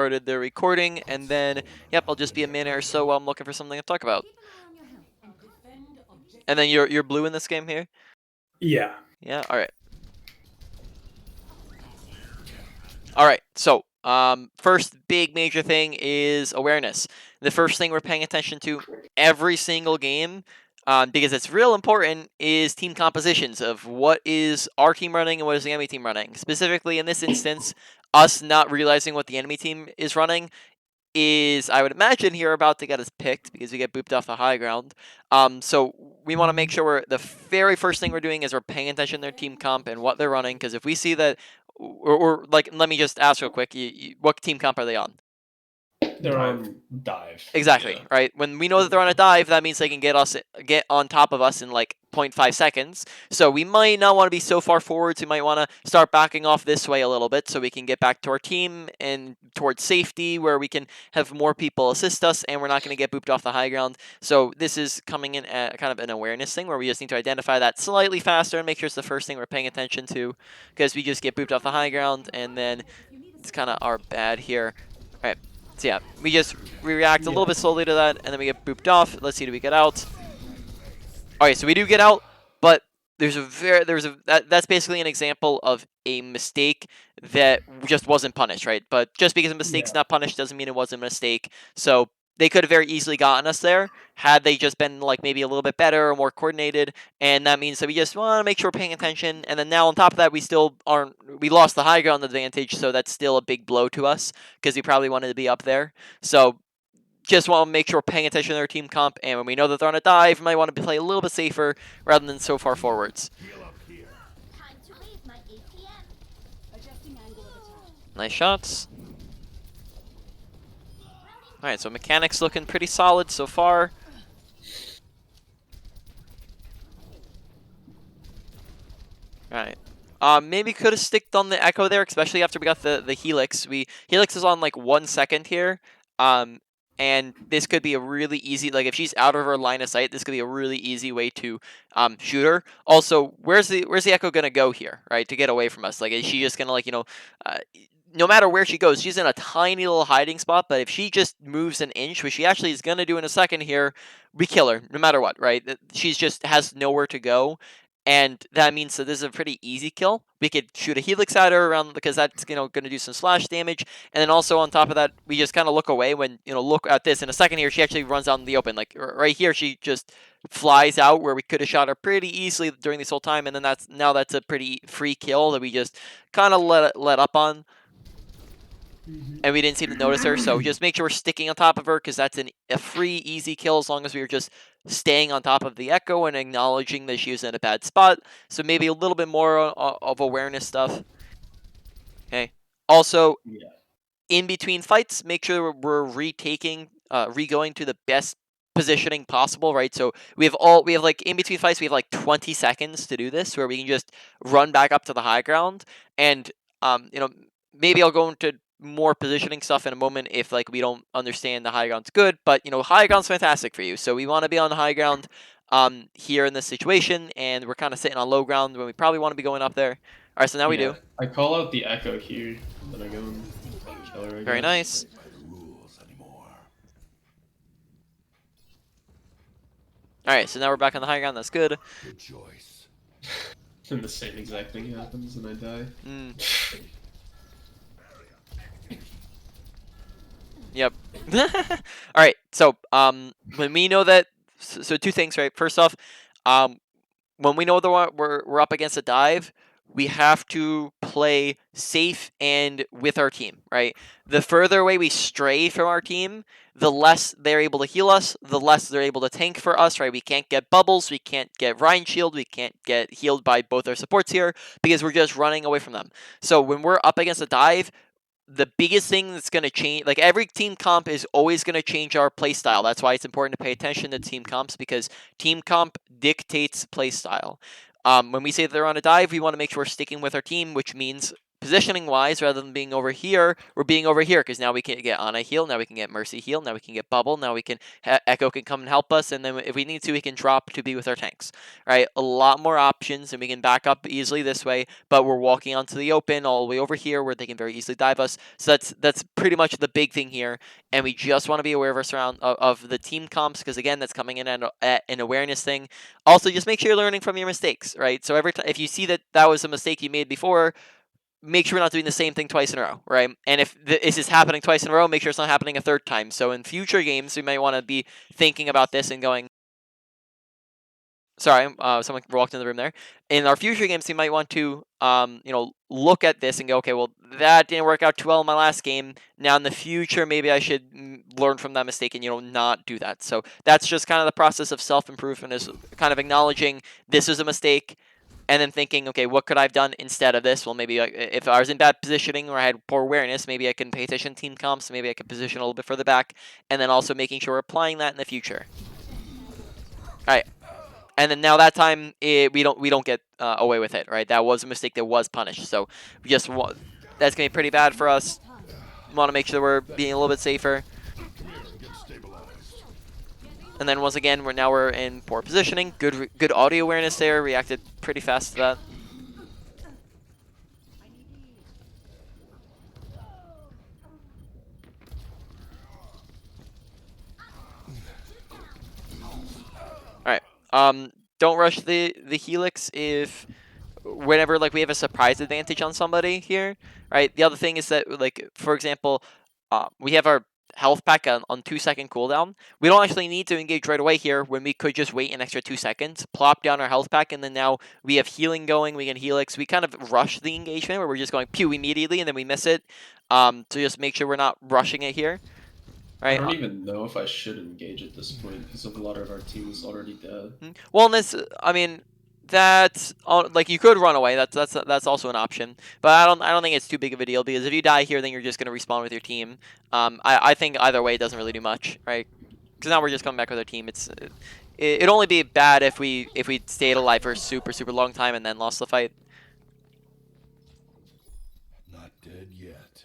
started the recording, and then, yep, I'll just be a minute or so while I'm looking for something to talk about. And then you're blue in this game here? Yeah. Yeah, alright. Alright, so, first big major thing is awareness. The first thing we're paying attention to every single game, because it's real important, is team compositions of what is our team running and what is the enemy team running. Specifically, in this instance, us not realizing what the enemy team is running is, I would imagine, here about to get us picked because we get booped off the high ground. So we want to make sure the very first thing we're doing is we're paying attention to their team comp and what they're running, because if we see that, or like, let me just ask real quick, what team comp are they on? They're on dive. Exactly, Yeah. right? When we know that they're on a dive, that means they can get on top of us in like 0.5 seconds. So we might not want to be so far forwards. We might want to start backing off this way a little bit so we can get back to our team and towards safety where we can have more people assist us and we're not going to get booped off the high ground. So this is coming in at kind of an awareness thing where we just need to identify that slightly faster and make sure it's the first thing we're paying attention to, because we just get booped off the high ground and then it's kind of our bad here. All right. So yeah, we react a little bit slowly to that, and then we get booped off. Let's see, do we get out? Alright, so we do get out, but that's basically an example of a mistake that just wasn't punished, right? But just because a mistake's not punished doesn't mean it wasn't a mistake. So they could have very easily gotten us there had they just been like maybe a little bit better or more coordinated, and that means that we just want to make sure we're paying attention. And then now on top of that, we lost the high ground advantage, so that's still a big blow to us because we probably wanted to be up there. So just want to make sure we're paying attention to their team comp, and when we know that they're on a dive, we might want to play a little bit safer rather than so far forwards. Nice shots. Alright, so mechanics looking pretty solid so far. Alright. Maybe could have sticked on the Echo there, especially after we got the Helix. Helix is on like 1 second here. And this could be a really easy, like if she's out of her line of sight, this could be a really easy way to shoot her. Also, where's the Echo gonna go here, right, to get away from us? Like, is she just gonna like, no matter where she goes, she's in a tiny little hiding spot, but if she just moves an inch, which she actually is gonna do in a second here, we kill her, no matter what, right? She's just has nowhere to go. And that means that this is a pretty easy kill. We could shoot a Helix at her around because that's going to do some slash damage. And then also on top of that, we just kind of look away when, look at this. In a second here, she actually runs out in the open. Like right here, she just flies out where we could have shot her pretty easily during this whole time. And then that's a pretty free kill that we just kind of let up on. And we didn't seem to notice her, so just make sure we're sticking on top of her, because that's a free, easy kill as long as we were just staying on top of the Echo and acknowledging that she was in a bad spot. So maybe a little bit more of awareness stuff. Okay. Also, in between fights, make sure we're re-going to the best positioning possible, right? So we have like in between fights, we have like 20 seconds to do this, where we can just run back up to the high ground, and maybe I'll go into more positioning stuff in a moment if like we don't understand the high ground's good, but high ground's fantastic for you. So we want to be on the high ground here in this situation, and we're kind of sitting on low ground when we probably want to be going up there. All right, so now we do. I call out the Echo here, then I go and kill her again. Very nice. Alright, so now we're back on the high ground, that's good. Good choice. And the same exact thing happens and I die. Yep. Alright, so when we know that, so two things, right? First off, when we know that we're up against a dive, we have to play safe and with our team, right? The further away we stray from our team, the less they're able to heal us, the less they're able to tank for us, right? We can't get bubbles, we can't get Rhine Shield, we can't get healed by both our supports here, because we're just running away from them. So when we're up against a dive, the biggest thing that's going to change, like every team comp is always going to change our playstyle. That's why it's important to pay attention to team comps, because team comp dictates playstyle. When we say that they're on a dive, we want to make sure we're sticking with our team, which means positioning wise, rather than being over here, we're being over here because now we can get Ana heal, now we can get Mercy heal, now we can get Bubble, now we can Echo can come and help us, and then if we need to, we can drop to be with our tanks. Right, a lot more options, and we can back up easily this way. But we're walking onto the open all the way over here where they can very easily dive us. So that's pretty much the big thing here, and we just want to be aware of our of the team comps because again, that's coming in at an awareness thing. Also, just make sure you're learning from your mistakes, right? So every time if you see that was a mistake you made before, make sure we're not doing the same thing twice in a row, right? And if this is happening twice in a row, make sure it's not happening a third time. So in future games, we might want to be thinking about this and going, sorry, someone walked in the room there. In our future games, we might want to, look at this and go, okay, well, that didn't work out too well in my last game. Now in the future, maybe I should learn from that mistake and not do that. So that's just kind of the process of self-improvement, is kind of acknowledging this is a mistake, and then thinking, okay, what could I have done instead of this? Well, maybe if I was in bad positioning or I had poor awareness, maybe I can pay attention to team comps. Maybe I can position a little bit further back, and then also making sure we're applying that in the future. All right. And then now that time we don't get away with it, right? That was a mistake that was punished. So we just that's gonna be pretty bad for us. We want to make sure we're being a little bit safer. And then once again, we're in poor positioning. Good audio awareness there. Reacted pretty fast to that. All right. Don't rush the helix if whenever like we have a surprise advantage on somebody here, right? The other thing is that like for example, we have our health pack on 2-second cooldown. We don't actually need to engage right away here when we could just wait an extra 2 seconds, plop down our health pack, and then now we have healing going. We can helix. We kind of rush the engagement where we're just going pew immediately and then we miss it. To just make sure we're not rushing it here, I right? don't even know if I should engage at this point because a lot of our team is already dead. Well, in this, I mean, that's like you could run away. That's also an option, but I don't think it's too big of a deal because if you die here, then you're just gonna respawn with your team. I think either way it doesn't really do much, right? Because now we're just coming back with our team. It'd only be bad if we stayed alive for a super long time and then lost the fight. Not dead yet.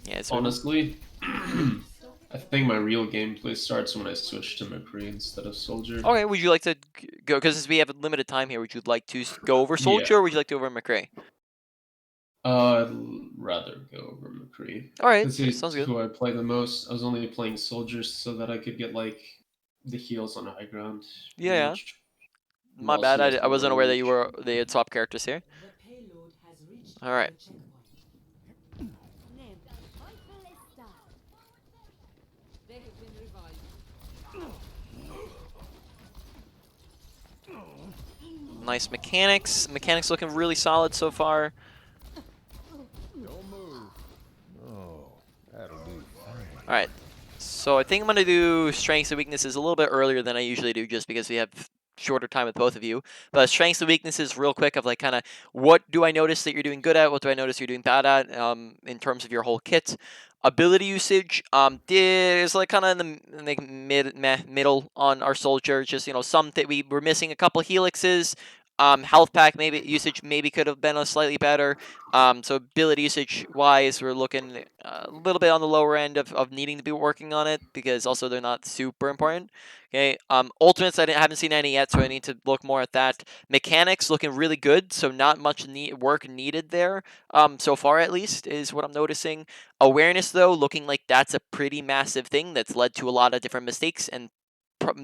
Yeah, it's Honestly, I think my real gameplay starts when I switch to McCree instead of Soldier. okay. Would you like to go? Because we have a limited time here. Would you like to go over Soldier, Yeah. or would you like to go over McCree? I'd rather go over McCree. All right, Because he's sounds good. who I play the most. I was only playing soldiers so that I could get like the heals on high ground, pretty Yeah, much. my bad. Mostly as I the wasn't low aware that range. they had swap characters here. All right. Nice mechanics. Mechanics looking really solid so far. Don't move. Oh, that'll do fine. All right. So I think I'm going to do strengths and weaknesses a little bit earlier than I usually do just because we have shorter time with both of you. But strengths and weaknesses real quick of like kind of what do I notice that you're doing good at? What do I notice you're doing bad at in terms of your whole kit? Ability usage is like kind of in the like middle on our soldier. Just some that we were missing a couple helixes. Health pack maybe usage maybe could have been a slightly better. So ability usage wise, we're looking a little bit on the lower end of needing to be working on it because also they're not super important. Okay. Ultimates I haven't seen any yet, so I need to look more at that. Mechanics looking really good, so not much work needed there. So far at least is what I'm noticing. Awareness though, looking like that's a pretty massive thing that's led to a lot of different mistakes and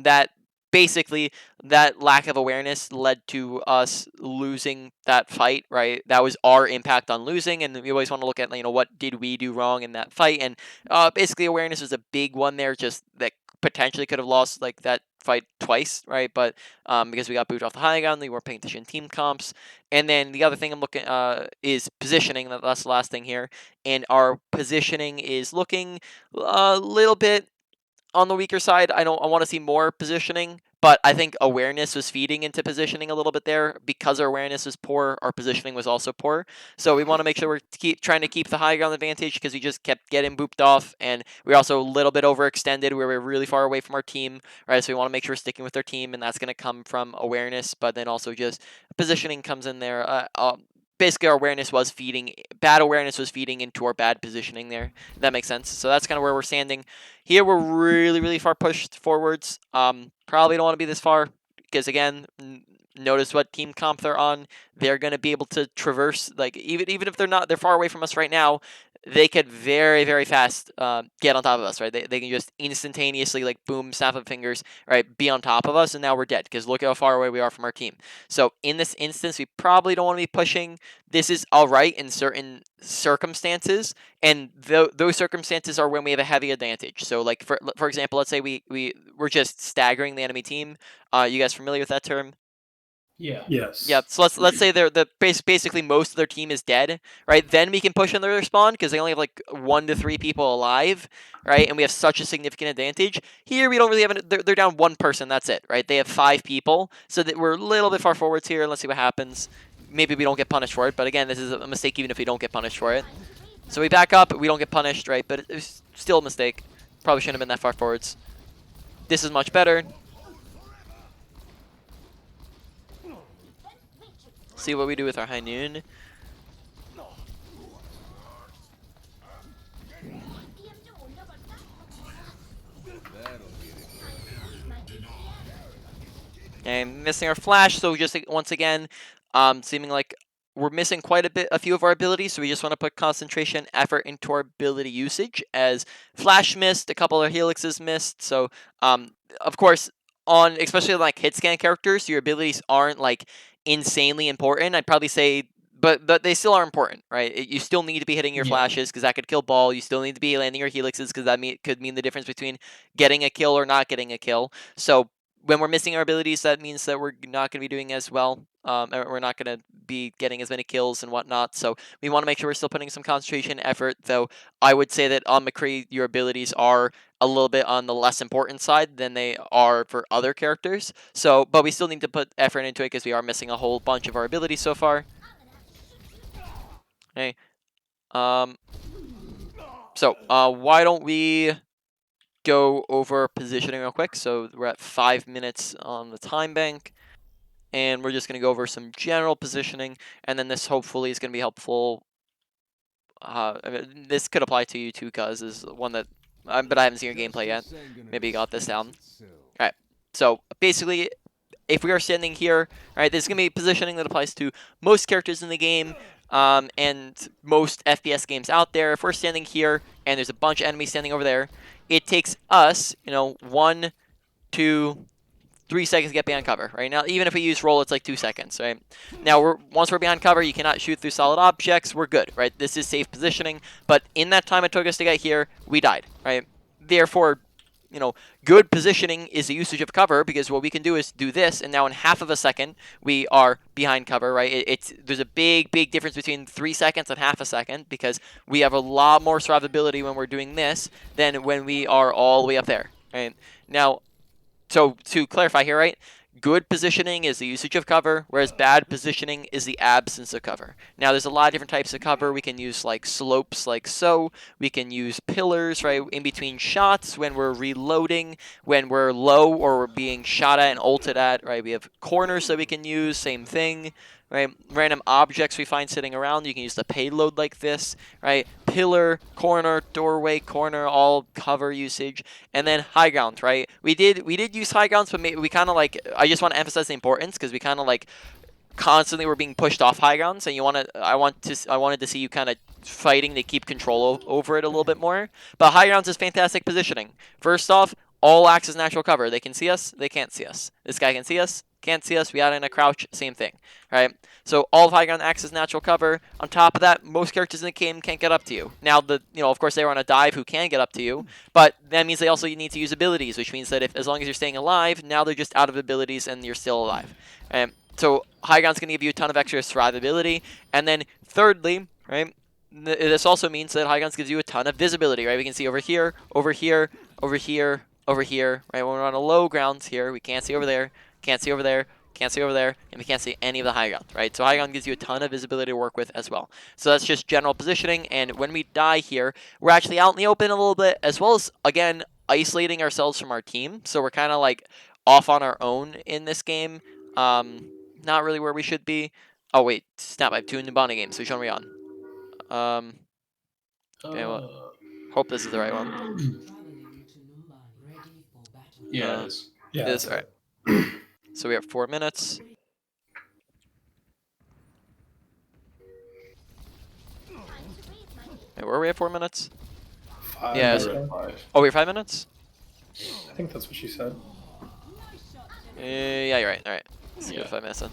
that basically that lack of awareness led to us losing that fight, right? That was our impact on losing, and we always want to look at what did we do wrong in that fight, and basically awareness was a big one there, just that potentially could have lost like that fight twice, right? But because we got booted off the high ground, we weren't paying attention to team comps, and then the other thing I'm looking is positioning. That's the last thing here, and our positioning is looking a little bit on the weaker side. I want to see more positioning, but I think awareness was feeding into positioning a little bit there because our awareness was poor. Our positioning was also poor, so we want to make sure we're trying to keep the high ground advantage because we just kept getting booped off, and we're also a little bit overextended where we're really far away from our team, right? So we want to make sure we're sticking with our team, and that's going to come from awareness, but then also just positioning comes in there. basically our awareness was feeding, bad awareness was feeding into our bad positioning there. If that makes sense. So that's kind of where we're standing. Here we're really, really far pushed forwards. Probably don't want to be this far because again, notice what team comp they're on. They're going to be able to traverse, like even if they're far away from us right now, they could very, very fast get on top of us, right? They can just instantaneously, like, boom, snap of fingers, right, be on top of us, and now we're dead because look how far away we are from our team. So in this instance, we probably don't want to be pushing. This is all right in certain circumstances, and those circumstances are when we have a heavy advantage. So, like, for example, let's say we're just staggering the enemy team. You guys familiar with that term? Yeah. Yes. Yeah, so let's say basically most of their team is dead, right? Then we can push in their spawn because they only have like 1 to 3 people alive, right? And we have such a significant advantage. Here we don't really have they're down 1 person, that's it, right? They have 5 people, so that we're a little bit far forwards here. Let's see what happens. Maybe we don't get punished for it, but again, this is a mistake even if we don't get punished for it. So we back up, we don't get punished, right? But it's still a mistake. Probably shouldn't have been that far forwards. This is much better. See what we do with our high noon. And missing our flash, so just once again, seeming like we're missing quite a few of our abilities, so we just want to put concentration, effort into our ability usage, as flash missed, a couple of helixes missed, so of course, especially on like hit scan characters, your abilities aren't like insanely important. I'd probably say, but they still are important, right? You still need to be hitting your flashes because that could kill ball. You still need to be landing your helixes because that could mean the difference between getting a kill or not getting a kill. So when we're missing our abilities, that means that we're not going to be doing as well. We're not going to be getting as many kills and whatnot. So we want to make sure we're still putting some concentration effort, though I would say that on McCree, your abilities are a little bit on the less important side than they are for other characters. So, but we still need to put effort into it because we are missing a whole bunch of our abilities so far. Okay. So, why don't we go over positioning real quick? So we're at 5 minutes on the time bank, and we're just going to go over some general positioning, and then this hopefully is going to be helpful. I mean, this could apply to you too, cuz is one that, but I haven't seen your gameplay yet. Maybe you got this down. All right. So basically, if we are standing here, right, this is going to be positioning that applies to most characters in the game, and most FPS games out there. If we're standing here and there's a bunch of enemies standing over there, it takes us, 1, 2, 3 seconds to get behind cover, right? Now, even if we use roll, it's like 2 seconds, right? Now, once we're behind cover, you cannot shoot through solid objects. We're good, right? This is safe positioning, but in that time it took us to get here, we died, right? Therefore, good positioning is the usage of cover, because what we can do is do this, and now in half of a second, we are behind cover, right? There's a big, big difference between 3 seconds and half a second, because we have a lot more survivability when we're doing this than when we are all the way up there, right? Now, so to clarify here, right? Good positioning is the usage of cover, whereas bad positioning is the absence of cover. Now, there's a lot of different types of cover. We can use like slopes like so. We can use pillars, right, in between shots when we're reloading, when we're low or we're being shot at and ulted at, right? We have corners that we can use, same thing, right? Random objects we find sitting around, you can use the payload like this, right? Pillar, corner, doorway, corner, all cover usage. And then high ground, right? We did use high grounds, but we kind of like, I just want to emphasize the importance because we kind of like constantly were being pushed off high grounds, and I wanted to see you kind of fighting to keep control over it a little bit more. But high grounds is fantastic positioning. First off, all acts as natural cover. They can see us, they can't see us. This guy can see us, can't see us. We add in a crouch, same thing, right? So all of high ground acts as natural cover. On top of that, most characters in the game can't get up to you. Now, of course, they were on a dive who can get up to you, but that means they also need to use abilities, which means that as long as you're staying alive, now they're just out of abilities and you're still alive. So high ground's going to give you a ton of extra survivability, and then thirdly, right, this also means that high ground gives you a ton of visibility, right? We can see over here, over here, over here, over here, right? When we're on a low grounds here, we can't see over there, can't see over there, can't see over there, and we can't see any of the high ground, right? So high ground gives you a ton of visibility to work with as well. So that's just general positioning, and when we die here, we're actually out in the open a little bit, as well as, again, isolating ourselves from our team. So we're kind of like off on our own in this game. Not really where we should be. Oh wait, snap! I have 2 new bonding games. Which one are we on? Okay, well, hope this is the right one. Yeah, it is. Yeah, This that's alright. So we have 4 minutes. Wait, were we at 4 minutes? five. Yeah, You're at 5. Oh, we're 5 minutes? I think that's what she said. Yeah, you're right. All right. Let's go Yeah. 5 minutes then.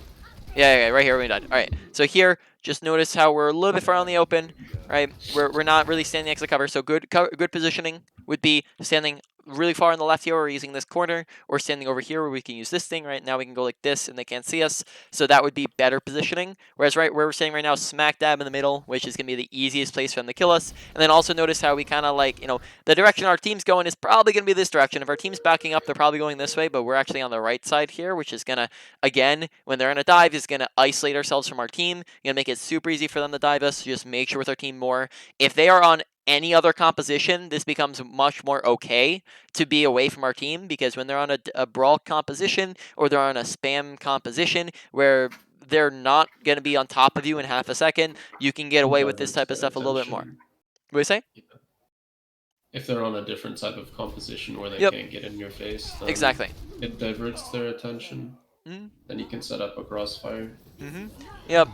Yeah, right here we died. All right. So here, just notice how we're a little bit far on the open, right? We're not really standing next to cover. So good positioning would be standing really far on the left here, or using this corner, or standing over here where we can use this thing. Right now we can go like this, and they can't see us. So that would be better positioning. Whereas right where we're standing right now, smack dab in the middle, which is gonna be the easiest place for them to kill us. And then also notice how we kind of like, the direction our team's going is probably gonna be this direction. If our team's backing up, they're probably going this way, but we're actually on the right side here, which is gonna, again, when they're in a dive, is gonna isolate ourselves from our team. Gonna make it super easy for them to dive us. So just make sure with our team more. If they are on any other composition, this becomes much more okay to be away from our team, because when they're on a brawl composition, or they're on a spam composition where they're not going to be on top of you in half a second, you can get away with this type of stuff a little bit more. What do you say? Yeah. If they're on a different type of composition where they Yep. can't get in your face, then Exactly. it diverts their attention. Mm-hmm. Then you can set up a crossfire. Mm-hmm. Yep.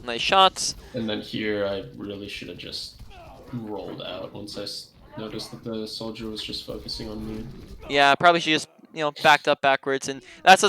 Nice shots. And then here, I really should have just rolled out once I noticed that the soldier was just focusing on me. Yeah, probably should just backed up backwards, and that's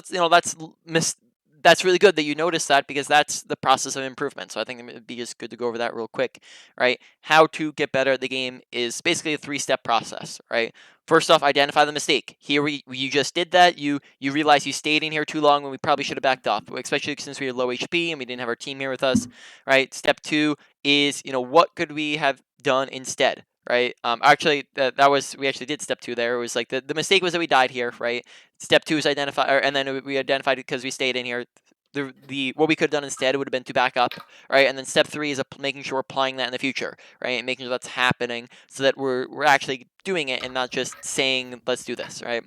that's really good that you noticed that, because that's the process of improvement. So I think it would be just good to go over that real quick, right? How to get better at the game is basically a 3-step process, right? First off, identify the mistake. Here you just did that. You realize you stayed in here too long when we probably should have backed off, especially since we were low HP and we didn't have our team here with us, right? Step 2 is what could we have done instead, right? Actually, that was, we actually did step 2 there. It was like the mistake was that we died here, right? Step 2 is identify, and then we identified it because we stayed in here. The what we could have done instead would have been to back up, right? And then step 3 is making sure we're applying that in the future, right? And making sure that's happening, so that we're actually doing it and not just saying let's do this, right?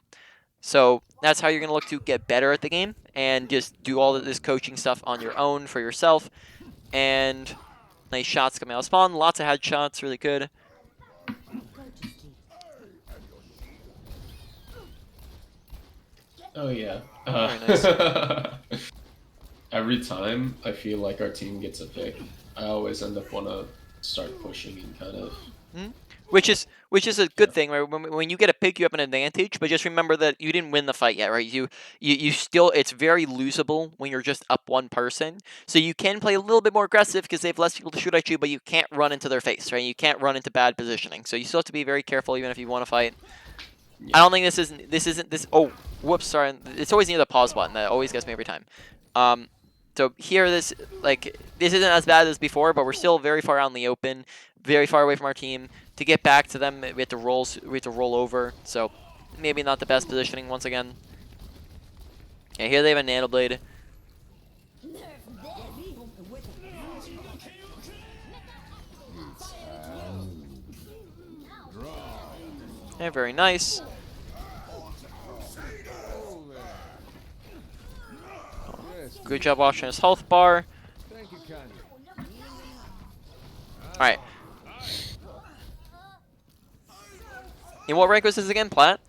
So that's how you're gonna look to get better at the game, and just do all of this coaching stuff on your own for yourself. And nice shots coming out of spawn, lots of headshots, really good. Oh yeah. Very nice. Every time I feel like our team gets a pick, I always end up wanna start pushing and kind of. Which is a good thing, right? When you get a pick, you have an advantage, but just remember that you didn't win the fight yet, right? You still, it's very losable when you're just up one person. So you can play a little bit more aggressive because they have less people to shoot at you, but you can't run into their face, right? You can't run into bad positioning. So you still have to be very careful even if you want to fight. Yeah. I don't think this isn't. Oh, whoops, sorry. It's always near the pause button. That always gets me every time. So here, this isn't as bad as before, but we're still very far out in the open, very far away from our team. To get back to them, we have to roll over. So maybe not the best positioning once again. Yeah, here they have a nano blade. Yeah, very nice. Good job watching his health bar. Alright. And what rank was this again, Plat?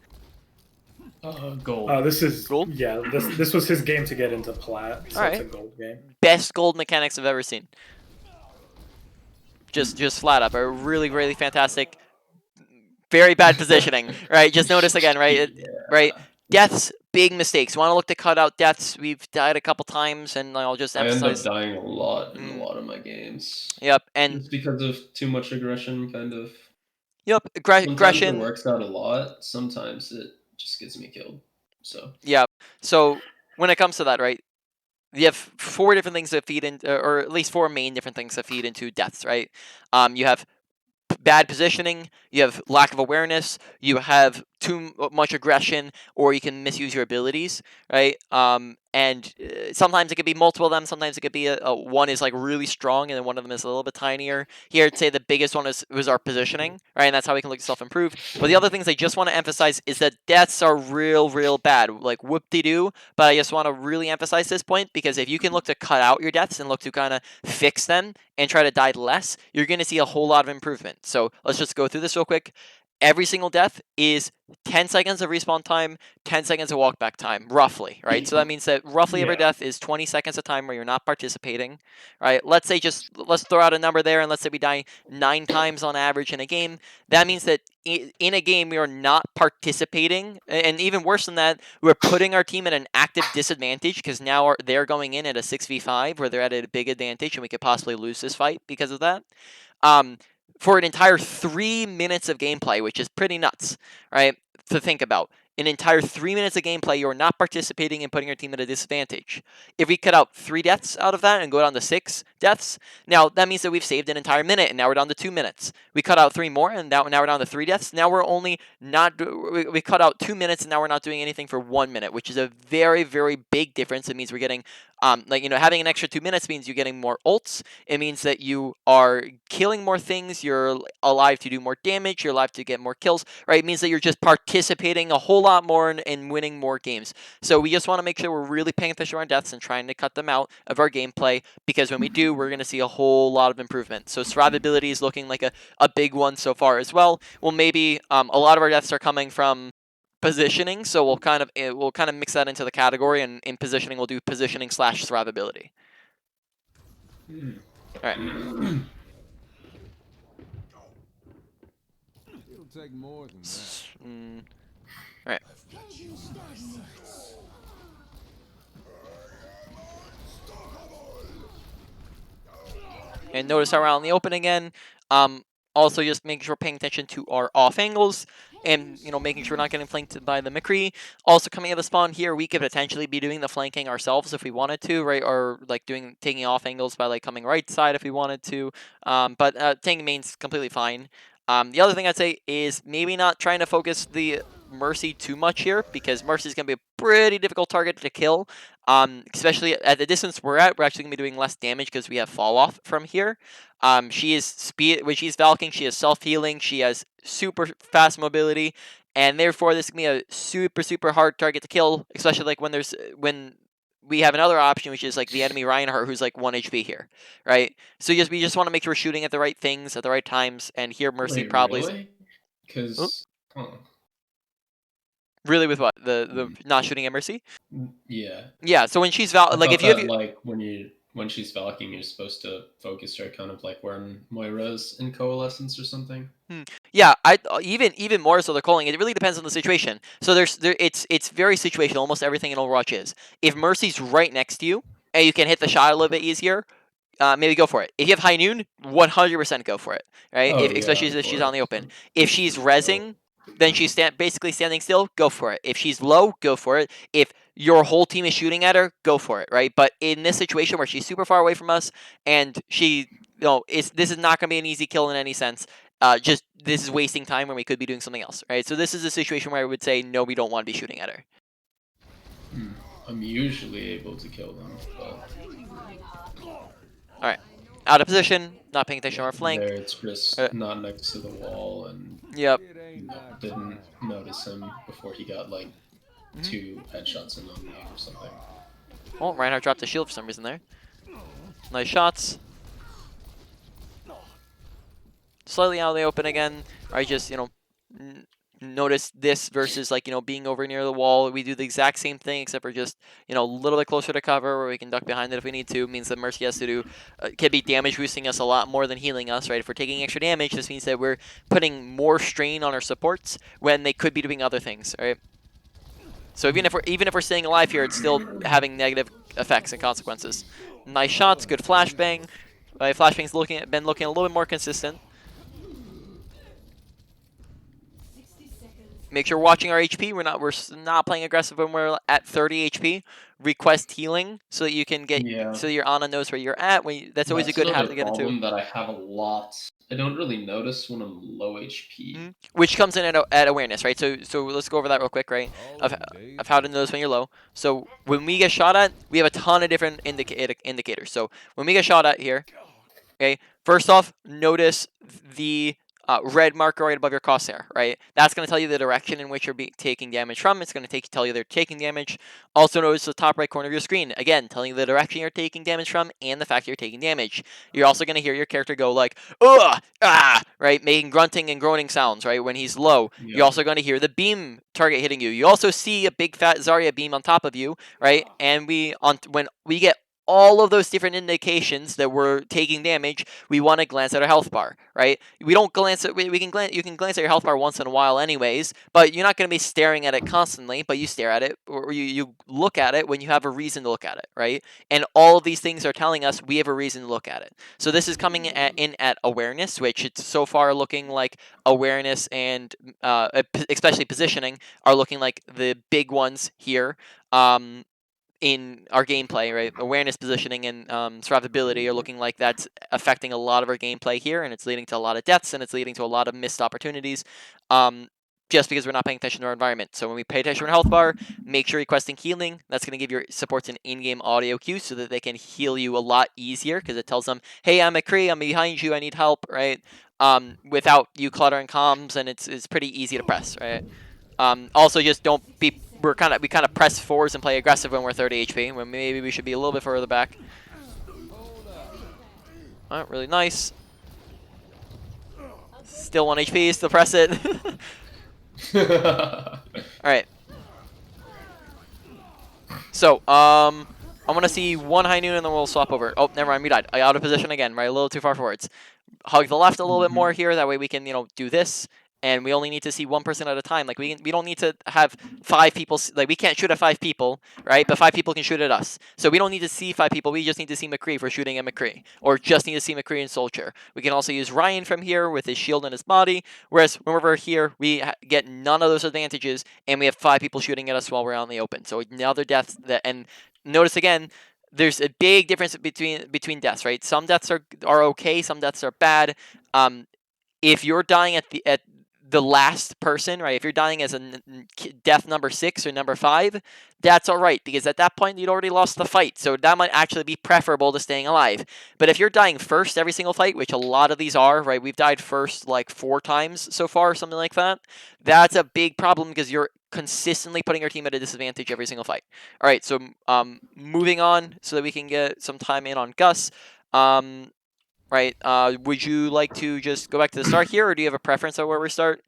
Gold. This is Gold? Yeah. This was his game to get into plat. So Alright. it's a gold game. Best gold mechanics I've ever seen. Just flat up. A really, really fantastic, very bad positioning. Right? Just notice again, right? Yeah. Right? Deaths, big mistakes. You want to look to cut out deaths. We've died a couple times, and I'll just I end emphasize. up dying a lot in a lot of my games. Yep, and It's because of too much aggression, kind of. yep, Sometimes it aggression. works out a lot. Sometimes it just gets me killed. So. Yeah. So when it comes to that, right? You have 4 different things that feed into, or at least 4 main different things that feed into deaths, right? You have bad positioning, you have lack of awareness, you have too much aggression, or you can misuse your abilities, right? And sometimes it could be multiple of them. Sometimes it could be a one is like really strong, and then one of them is a little bit tinier. Here, I'd say the biggest one was our positioning, right? And that's how we can look to self-improve. But the other things I just want to emphasize is that deaths are real bad, like whoop-de-doo. But I just want to really emphasize this point, because if you can look to cut out your deaths and look to kind of fix them and try to die less, you're going to see a whole lot of improvement. So let's just go through this real quick. Every single death is 10 seconds of respawn time, 10 seconds of walk back time, roughly, right? So that means that roughly every death is 20 seconds of time where you're not participating, right? Let's throw out a number there, and let's say we die 9 times on average in a game. That means that in a game we are not participating, and even worse than that, we're putting our team at an active disadvantage, because now they're going in at a 6v5 where they're at a big advantage, and we could possibly lose this fight because of that. For an entire 3 minutes of gameplay, which is pretty nuts, right? To think about. An entire 3 minutes of gameplay, you're not participating and putting your team at a disadvantage. If we cut out 3 deaths out of that and go down to 6 deaths, now that means that we've saved an entire minute, and now we're down to 2 minutes. We cut out 3 more, and now we're down to 3 deaths. Now we're only not. We cut out 2 minutes, and now we're not doing anything for 1 minute, which is a very big difference. It means we're getting having an extra 2 minutes means you're getting more ults. It means that you are killing more things. You're alive to do more damage. You're alive to get more kills, right? It means that you're just participating a whole lot more and winning more games. So we just want to make sure we're really paying attention to our deaths and trying to cut them out of our gameplay, because when we do, we're going to see a whole lot of improvement. So survivability is looking like a big one so far as well. Well, maybe a lot of our deaths are coming from positioning, so we'll kind of mix that into the category, and in positioning we'll do positioning / survivability. All right. It'll take more than that. All right. And notice how we're out in the open again. Also, just making sure we're paying attention to our off angles, and making sure we're not getting flanked by the McCree. Also, coming at the spawn here, we could potentially be doing the flanking ourselves if we wanted to, right? Or like taking off angles by like coming right side if we wanted to. But taking main's completely fine. The other thing I'd say is maybe not trying to focus the Mercy too much here, because Mercy is going to be a pretty difficult target to kill. Especially at the distance we're at, we're actually going to be doing less damage because we have fall off from here. She is speed when she's Valking, she has self-healing, she has super fast mobility, and therefore this is going to be a super hard target to kill, especially like when we have another option, which is like the enemy Reinhardt, who's like 1 HP here, right? So we just want to make sure we're shooting at the right things at the right times, and here Mercy Wait, probably really? Because really with what the not shooting at Mercy. Yeah. Yeah, so when she's I like thought if you have that, like when she's Valking, you're supposed to focus her kind of like when Moira's in Coalescence or something. Yeah, I even more so they're calling it. It really depends on the situation. So it's very situational. Almost everything in Overwatch is. If Mercy's right next to you and you can hit the shot a little bit easier, maybe go for it. If you have high noon, 100% go for it. Right? Oh, Especially yeah, if she's on the open. course. If she's rezzing, then she's basically standing still. Go for it. If she's low, go for it. If your whole team is shooting at her, go for it. Right? But in this situation where she's super far away from us and this is not going to be an easy kill in any sense. Just this is wasting time when we could be doing something else, right? So this is a situation where I would say no, we don't want to be shooting at her. I'm usually able to kill them, but all right, out of position, not paying attention to our flank. there it's just not next to the wall, and didn't notice him before he got like 2 headshots in on me or something. Oh, Reinhardt dropped the shield for some reason there. Nice shots. Slightly out of the open again. I just, notice this versus like, being over near the wall. We do the exact same thing, except for just, a little bit closer to cover where we can duck behind it if we need to. It means that Mercy has to do, can be damage boosting us a lot more than healing us, right? If we're taking extra damage, this means that we're putting more strain on our supports when they could be doing other things, right? So even if we're staying alive here, it's still having negative effects and consequences. Nice shots, good flashbang. Flashbang's been looking a little bit more consistent. Make sure we're watching our HP. We're not playing aggressive when we're at 30 HP. Request healing so that you can get so your Ana knows where you're at. That's always a good habit to get into. Problem that I have a lot I don't really notice when I'm low HP. Which comes in at awareness, right? So let's go over that real quick, right? Of how to notice when you're low. So when we get shot at, we have a ton of different indicators. So when we get shot at here, okay, first off, notice the red marker right above your crosshair, right? That's going to tell you the direction in which you're taking damage from. It's going to tell you they're taking damage. Also notice the top right corner of your screen, again, telling you the direction you're taking damage from and the fact you're taking damage. You're also going to hear your character go like, ugh, ah, right? Making grunting and groaning sounds, right? When he's low. Yep. You're also going to hear the beam target hitting you. You also see a big fat Zarya beam on top of you, right? And when we get all of those different indications that we're taking damage, we want to glance at our health bar, right? We don't glance at we can glance you can glance at your health bar once in a while anyways, but you're not going to be staring at it constantly, but you stare at it or you look at it when you have a reason to look at it, right? And all of these things are telling us we have a reason to look at it. So this is coming in at awareness, which it's so far looking like awareness and especially positioning are looking like the big ones here. In our gameplay, right? Awareness, positioning, and survivability are looking like that's affecting a lot of our gameplay here, and it's leading to a lot of deaths, and it's leading to a lot of missed opportunities, just because we're not paying attention to our environment. So when we pay attention to our health bar, make sure requesting healing. That's going to give your supports an in-game audio cue so that they can heal you a lot easier, because it tells them, hey, I'm McCree, I'm behind you, I need help, right? Without you cluttering comms, and it's pretty easy to press, right? Also, just don't be. We kind of press forwards and play aggressive when we're 30 HP. When maybe we should be a little bit further back. Alright, really nice. Still 1 HP. Still press it. Alright. So, I want to see one high noon and then we'll swap over. Oh, never mind. We died. I out of position again. Right, a little too far forwards. Hug the left a little bit more here. That way we can, do this. And we only need to see one person at a time. Like we don't need to have 5 people. Like we can't shoot at 5 people, right? But 5 people can shoot at us. So we don't need to see 5 people. We just need to see McCree for shooting at McCree, or just need to see McCree and Soldier. We can also use Ryan from here with his shield and his body. Whereas when we're here, we get none of those advantages, and we have 5 people shooting at us while we're out in the open. So another death that. And notice again, there's a big difference between deaths, right? Some deaths are okay. Some deaths are bad. If you're dying at the last person, right? If you're dying as a death number 6 or number 5, that's all right, because at that point you'd already lost the fight, so that might actually be preferable to staying alive. But if you're dying first every single fight, which a lot of these are, right? We've died first like 4 times so far, something like that. That's a big problem because you're consistently putting your team at a disadvantage every single fight. All right, so moving on so that we can get some time in on Gus. Right. Would you like to just go back to the start here, or do you have a preference of where we start?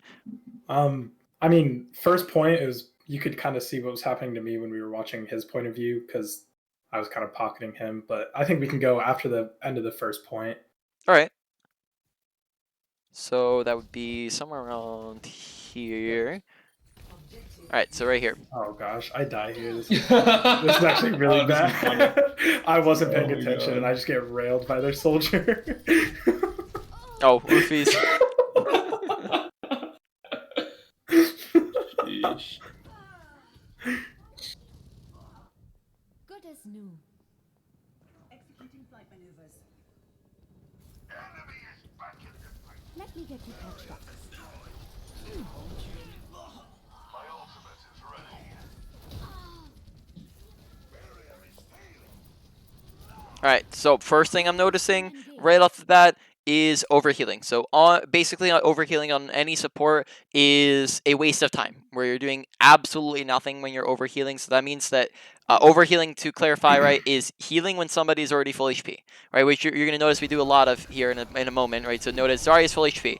I mean, first point is you could kind of see what was happening to me when we were watching his point of view because I was kind of pocketing him. But I think we can go after the end of the first point. All right. So that would be somewhere around here. All right, so right here. Oh gosh, I die here. This is actually really bad. I wasn't paying attention, and I just get railed by their soldier. Oh, oofies. Sheesh. Good as new. Executing flight maneuvers. Let me get you patched up. Alright, so first thing I'm noticing right off the bat is overhealing. So basically overhealing on any support is a waste of time, where you're doing absolutely nothing when you're overhealing. So that means that overhealing, to clarify, right, is healing when somebody's already full HP, right? Which you're going to notice we do a lot of here in a moment, right? So notice Zarya's full HP.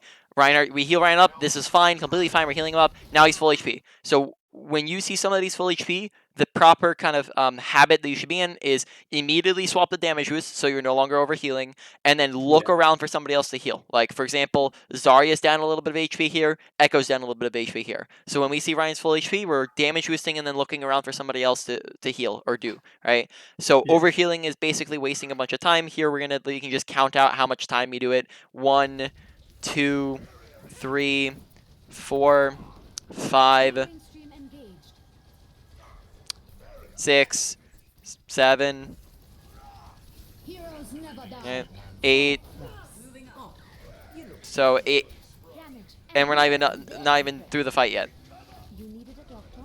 We heal Ryan up. This is fine, completely fine. We're healing him up. Now he's full HP. So when you see somebody's full HP, the proper kind of habit that you should be in is immediately swap the damage boost so you're no longer overhealing, and then look around for somebody else to heal. Like, for example, Zarya's down a little bit of HP here, Echo's down a little bit of HP here. So when we see Ryan's full HP, we're damage boosting and then looking around for somebody else to heal or do, right? So overhealing is basically wasting a bunch of time. Here you can just count out how much time you do it. 1, 2, 3, 4, 5, 6, 7, 8, So Damage. and we're not even through the fight yet. You needed a doctor?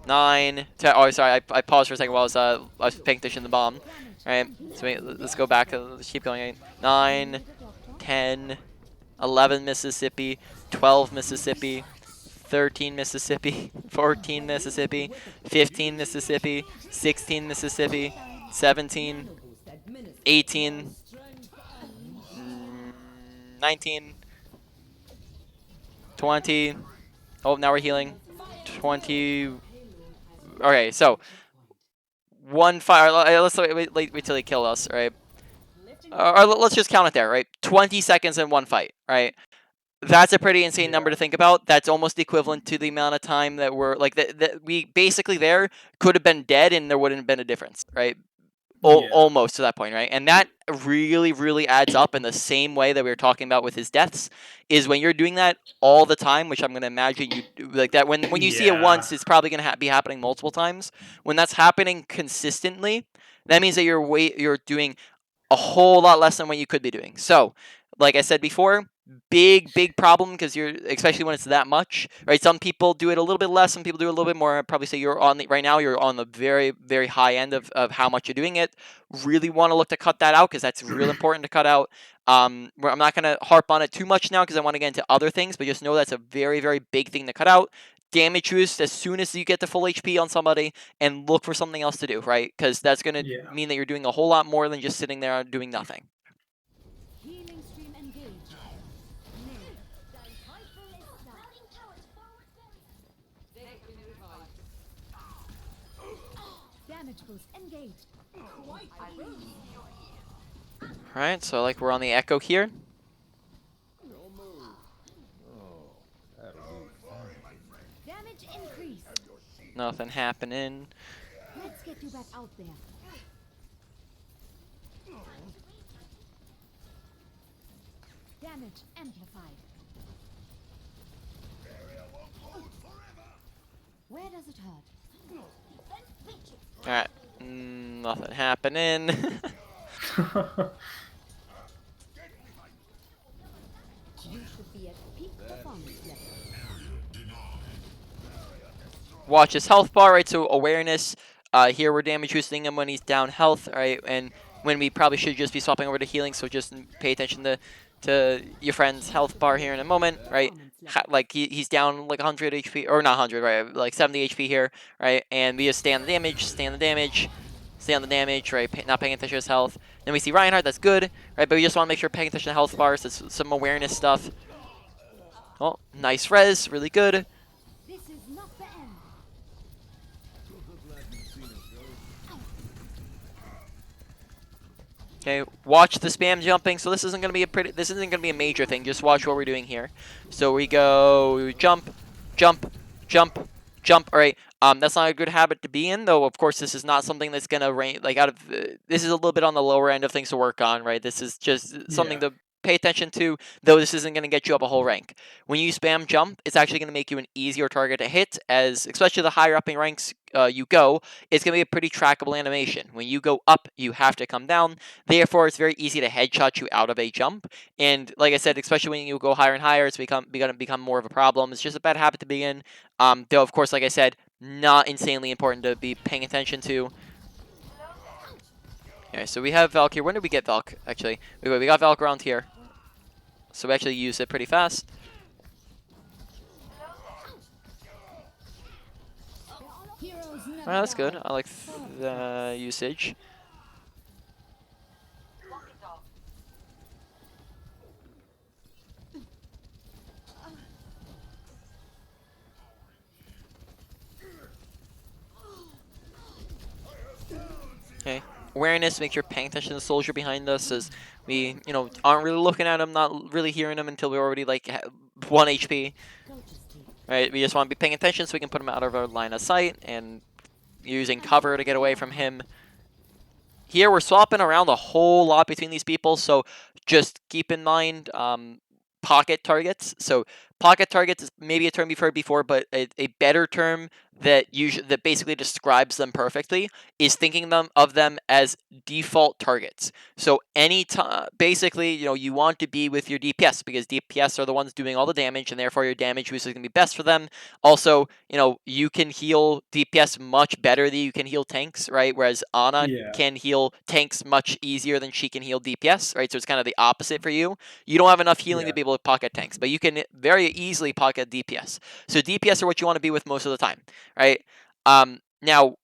9, 10. Oh, sorry, I paused for a second while I was paying attention to the bomb. All right, so let's go back. Let's keep going. 9, Needed a doctor? 10, 11 Mississippi, 12 Mississippi, 13 Mississippi, 14 Mississippi, 15 Mississippi, 16 Mississippi, 17, 18, 19, 20. Oh, now we're healing. 20. Okay, so one fire. Let's wait till they kill us, right? Or let's just count it there, right? 20 seconds in one fight, right? That's a pretty insane number to think about. That's almost equivalent to the amount of time that we're like that we basically there could have been dead and there wouldn't have been a difference, right? Yeah. Almost to that point, right? And that really adds up in the same way that we were talking about with his deaths. Is when you're doing that all the time, which I'm gonna imagine you do, like that. When you see it once, it's probably gonna be happening multiple times. When that's happening consistently, that means that you're doing a whole lot less than what you could be doing. So, like I said before, big problem because you're especially when it's that much, right? Some people do it a little bit less, some people do it a little bit more. I'd probably say you're on the right now. You're on the very high end of how much you're doing it. Really want to look to cut that out because that's real important to cut out. I'm not gonna harp on it too much now because I want to get into other things, but just know that's a very big thing to cut out. Damage boost as soon as you get to full HP on somebody, and look for something else to do, right? Because that's gonna Yeah. mean that you're doing a whole lot more than just sitting there doing nothing. Healing stream engaged. Damage boost engaged. Alright, so like we're on the Echo here. Damage increase. Nothing happening. Let's get you back out there. Damage amplified. Where does it hurt? Alright, nothing happening. You should be at peak performance level. Watch his health bar, right? So awareness. Here we're damage boosting him when he's down health, right? And when we probably should just be swapping over to healing, so just pay attention to your friend's health bar here in a moment, right? Like he's down like 100 HP, or not 100, right? Like 70 HP here, right? And we just stay on the damage, stay on the damage, stay on the damage, right? Not paying attention to his health. Then we see Reinhardt, that's good, right? But we just want to make sure paying attention to health bars, that's some awareness stuff. Oh, nice res, really good. This is not the end. Okay, watch the spam jumping. So this isn't gonna be a major thing. Just watch what we're doing here. So we go jump, jump, jump, jump. All right. That's not a good habit to be in, though. Of course, this is not something that's gonna rank like out of. This is a little bit on the lower end of things to work on, right? This is just something to pay attention to, though this isn't going to get you up a whole rank. When you spam jump, it's actually going to make you an easier target to hit, as especially the higher up in ranks you go, it's going to be a pretty trackable animation. When you go up, you have to come down. Therefore, it's very easy to headshot you out of a jump. And like I said, especially when you go higher and higher, it's going to become more of a problem. It's just a bad habit to be in. Though, of course, like I said, not insanely important to be paying attention to. Okay, so we have Valk here. When did we get Valk, actually? We got Valk around here. So we actually use it pretty fast. Alright, that's good. I like the usage. Okay. Awareness, make sure paying attention to the soldier behind us as we, aren't really looking at him, not really hearing him until we're already like 1 HP. Right, we just want to be paying attention so we can put him out of our line of sight and using cover to get away from him. Here we're swapping around a whole lot between these people, so just keep in mind pocket targets. So Pocket targets is maybe a term you've heard before, but a better term that that basically describes them perfectly is thinking of them as default targets. So anytime, basically, you want to be with your DPS because DPS are the ones doing all the damage, and therefore your damage boost is going to be best for them. Also, you can heal DPS much better than you can heal tanks, right? Whereas Ana can heal tanks much easier than she can heal DPS, right? So it's kind of the opposite for you. You don't have enough healing to be able to pocket tanks, but you can very easily pocket DPS. So DPS are what you want to be with most of the time, right? Now,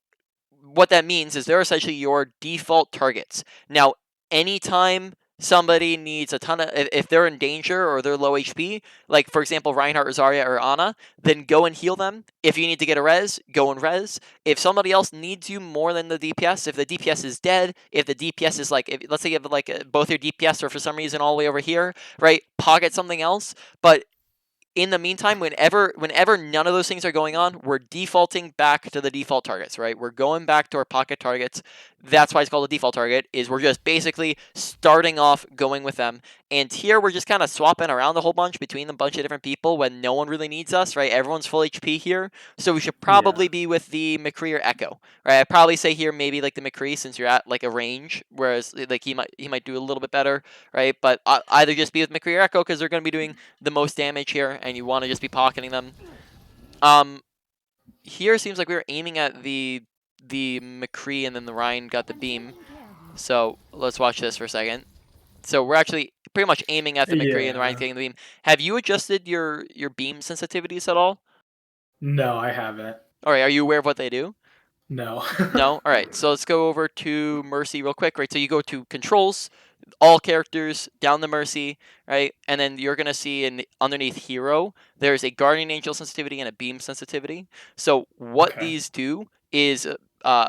what that means is they're essentially your default targets. Now, anytime somebody needs a ton of, if they're in danger or they're low HP, like for example Reinhardt, Rosaria, or Ana, then go and heal them. If you need to get a res, go and res. If somebody else needs you more than the DPS, if the DPS is dead, if the DPS is like, let's say you have like both your DPS are for some reason all the way over here, right? Pocket something else, but in the meantime, whenever none of those things are going on, we're defaulting back to the default targets, right? We're going back to our pocket targets. That's why it's called a default target, is we're just basically starting off going with them. And here we're just kind of swapping around a whole bunch between a bunch of different people when no one really needs us, right? Everyone's full HP here. So we should probably be with the McCree or Echo, right? I'd probably say here maybe like the McCree since you're at like a range, whereas like he might do a little bit better, right? But either just be with McCree or Echo because they're going to be doing the most damage here, and you want to just be pocketing them. Here seems like we were aiming at the McCree, and then the Ryan got the beam. So let's watch this for a second. So we're actually pretty much aiming at the McCree, and the Ryan's getting the beam. Have you adjusted your beam sensitivities at all? No, I haven't. All right, are you aware of what they do? No. No? All right, so let's go over to Mercy real quick, right? So you go to Controls, all characters, down to Mercy, right? And then you're going to see underneath Hero, there's a Guardian Angel sensitivity and a Beam sensitivity. So what these do is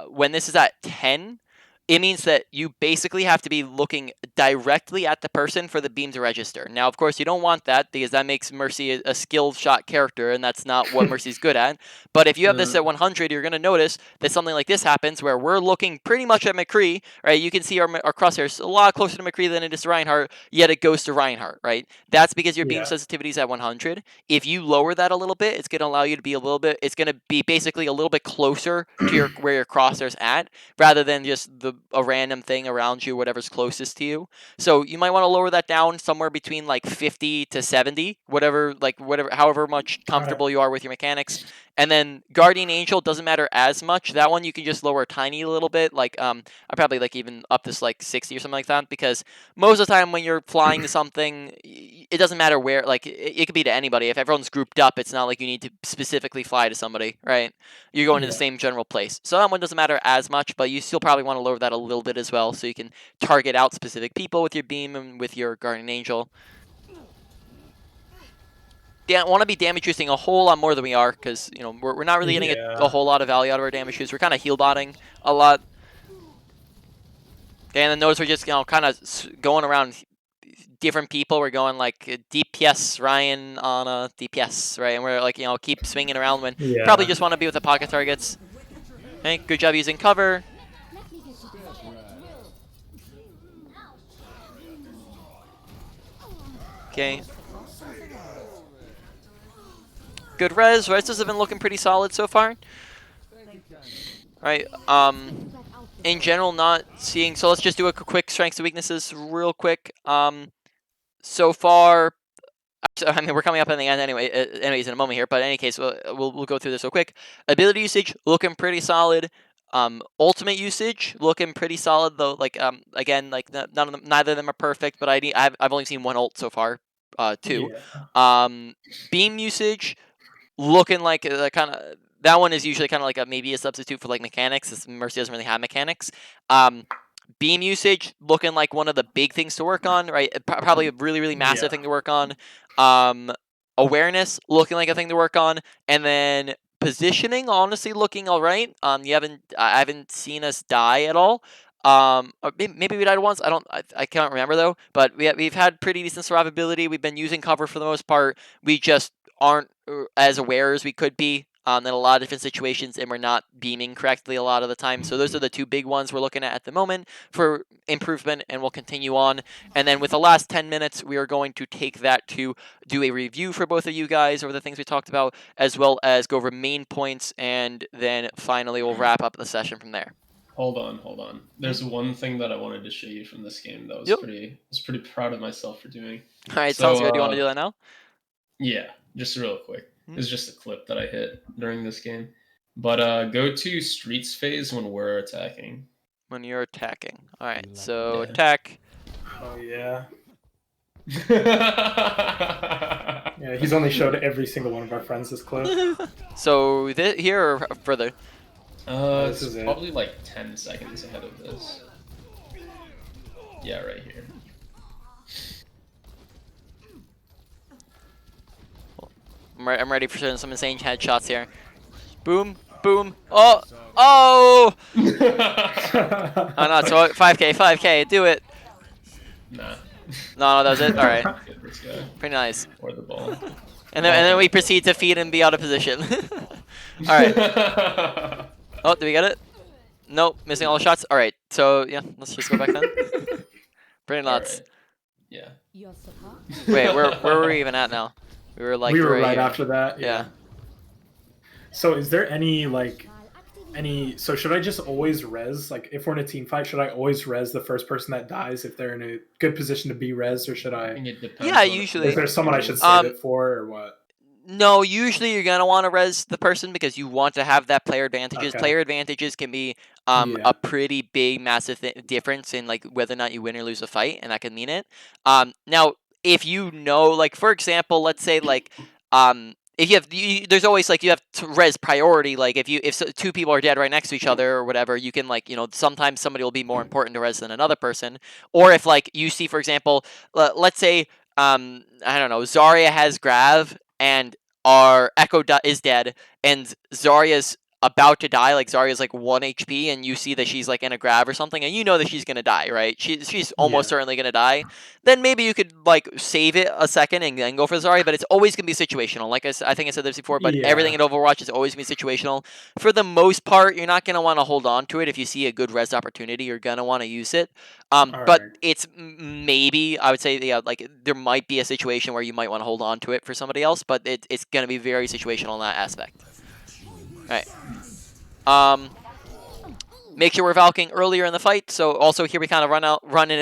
when this is at 10, it means that you basically have to be looking directly at the person for the beam to register. Now, of course, you don't want that because that makes Mercy a skill shot character, and that's not what Mercy's good at. But if you have this at 100, you're going to notice that something like this happens where we're looking pretty much at McCree, right? You can see our crosshairs a lot closer to McCree than it is to Reinhardt, yet it goes to Reinhardt, right? That's because your beam sensitivity is at 100. If you lower that a little bit, it's going to allow you to be it's going to be basically a little bit closer to where your crosshair's at, rather than just a random thing around you, whatever's closest to you. So you might want to lower that down somewhere between like 50 to 70, however much comfortable you are with your mechanics. And then Guardian Angel doesn't matter as much. That one you can just lower a tiny little bit. Like I probably like even up this like 60 or something like that, because most of the time when you're flying to something, it doesn't matter where. Like it could be to anybody. If everyone's grouped up, it's not like you need to specifically fly to somebody, right? You're going to the same general place. So that one doesn't matter as much, but you still probably want to lower that a little bit as well, so you can target out specific people with your beam and with your Guardian Angel. Want to be damage boosting a whole lot more than we are, because we're not really getting a whole lot of value out of our damage boost. We're kind of heal botting a lot. Okay, and then notice we're just kind of going around different people. We're going like DPS Ryan on a DPS, right? And we're like keep swinging around when probably just want to be with the pocket targets. Okay, good job using cover. Okay. Good res. Reses have been looking pretty solid so far. Right. In general, not seeing. So let's just do a quick strengths and weaknesses real quick. So far, I mean, we're coming up on the end anyways in a moment here, but in any case, we'll go through this real quick. Ability usage looking pretty solid. Ultimate usage looking pretty solid though. Like again, like neither of them are perfect, but I've only seen one ult so far. Two. Beam usage looking like kind of. That one is usually kind of like maybe a substitute for like mechanics. This Mercy doesn't really have mechanics. Beam usage looking like one of the big things to work on, right? Probably a really, really massive thing to work on. Awareness looking like a thing to work on. And then positioning, honestly, looking all right. I haven't seen us die at all. Or maybe we died once. I can't remember though. But we've had pretty decent survivability. We've been using cover for the most part. We just aren't as aware as we could be. in a lot of different situations, and we're not beaming correctly a lot of the time. So those are the two big ones we're looking at the moment for improvement, and we'll continue on. And then with the last 10 minutes, we are going to take that to do a review for both of you guys over the things we talked about, as well as go over main points, and then finally we'll wrap up the session from there. Hold on. There's one thing that I wanted to show you from this game that Yep. I was pretty proud of myself for doing. All right, sounds good. Do you want to do that now? Yeah, just real quick. It's just a clip that I hit during this game. But go to streets phase when we're attacking. When you're attacking. All right, so Yeah. attack. Oh yeah. Yeah, he's only showed every single one of our friends this clip. So here or further? This It's is it. probably like 10 seconds ahead of this. Yeah, right here. I'm ready for some insane headshots here. Boom, boom. Oh, oh! Oh no, so 5k, do it. Nah. No, that was it. All right, Get this guy. pretty nice. Or the ball. And then we proceed to feed and be out of position. All right. Oh, did we get it? Nope, missing all the shots. All right, so yeah, let's just go back then. Pretty nuts. Right. Yeah. Your support. Wait, where were we even at now? We were like we were right here. after that. Yeah. So is there any so should I just always res, like if we're in a team fight, should I always res the first person that dies if they're in a good position to be res, or should I I? think it depends Yeah, on usually. Is there someone I should save it for, or what? No, usually you're gonna want to res the person because you want to have that player advantages. Okay. Player advantages can be Yeah. a pretty big, massive difference in like whether or not you win or lose a fight, and that can mean it. Now if you know, like for example, let's say like if you have there's always like you have to res priority. Like if two people are dead right next to each other or whatever, you can like sometimes somebody will be more important to res than another person. Or if like you see, for example, let's say I don't know, Zarya has Grav and our Echo is dead, and Zarya's about to die. Like Zarya's like 1 HP, and you see that she's like in a grab or something, and you know that she's gonna die, right? She's almost certainly gonna die. Then maybe you could like save it a second and then go for Zarya, but it's always gonna be situational. Like I think I said this before, but everything in Overwatch is always gonna be situational. For the most part, you're not gonna want to hold on to it. If you see a good res opportunity, you're gonna want to use it. But it's maybe, I would say, yeah, like there might be a situation where you might want to hold on to it for somebody else, but it's gonna be very situational in that aspect. All right. Make sure we're valking earlier in the fight. So also here we kind of run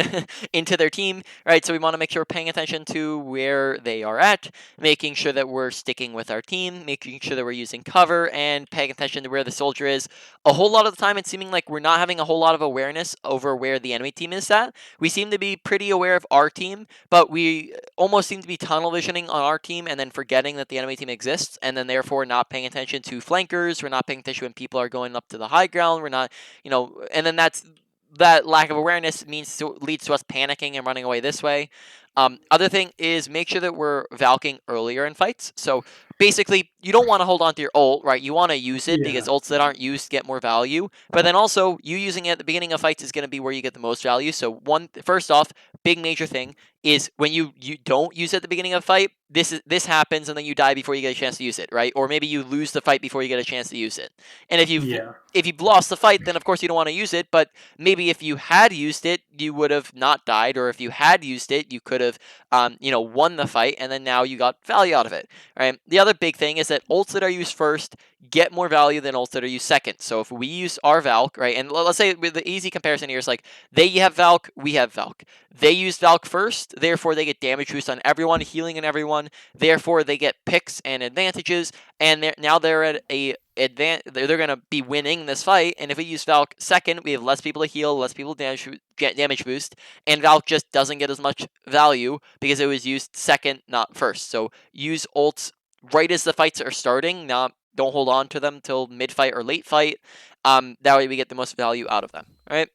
into their team, right? So we want to make sure we're paying attention to where they are at, making sure that we're sticking with our team, making sure that we're using cover, and paying attention to where the soldier is. A whole lot of the time, it's seeming like we're not having a whole lot of awareness over where the enemy team is at. We seem to be pretty aware of our team, but we almost seem to be tunnel visioning on our team and then forgetting that the enemy team exists, and then therefore not paying attention to flankers. We're not paying attention when people are going up to the high ground. We're not, and then that lack of awareness leads to us panicking and running away this way. Other thing is make sure that we're valking earlier in fights. So basically, you don't want to hold on to your ult, right? You want to use it because ults that aren't used get more value. But then also, you using it at the beginning of fights is going to be where you get the most value. So first off, big major thing is when you don't use it at the beginning of a fight, this happens and then you die before you get a chance to use it, right? Or maybe you lose the fight before you get a chance to use it. And if you've lost the fight, then of course you don't want to use it, but maybe if you had used it, you would have not died, or if you had used it, you could have won the fight, and then now you got value out of it. Right? The other big thing is that ults that are used first get more value than ults that are used second. So if we use our Valk, right, and let's say with the easy comparison here is like they have Valk, we have Valk. They use Valk first, therefore they get damage boost on everyone, healing on everyone, therefore they get picks and advantages, and now they're at they're going to be winning this fight, and if we use Valk second, we have less people to heal, less people to get damage boost, and Valk just doesn't get as much value because it was used second, not first. So use ults right as the fights are starting, don't hold on to them till mid-fight or late fight. That way we get the most value out of them, right?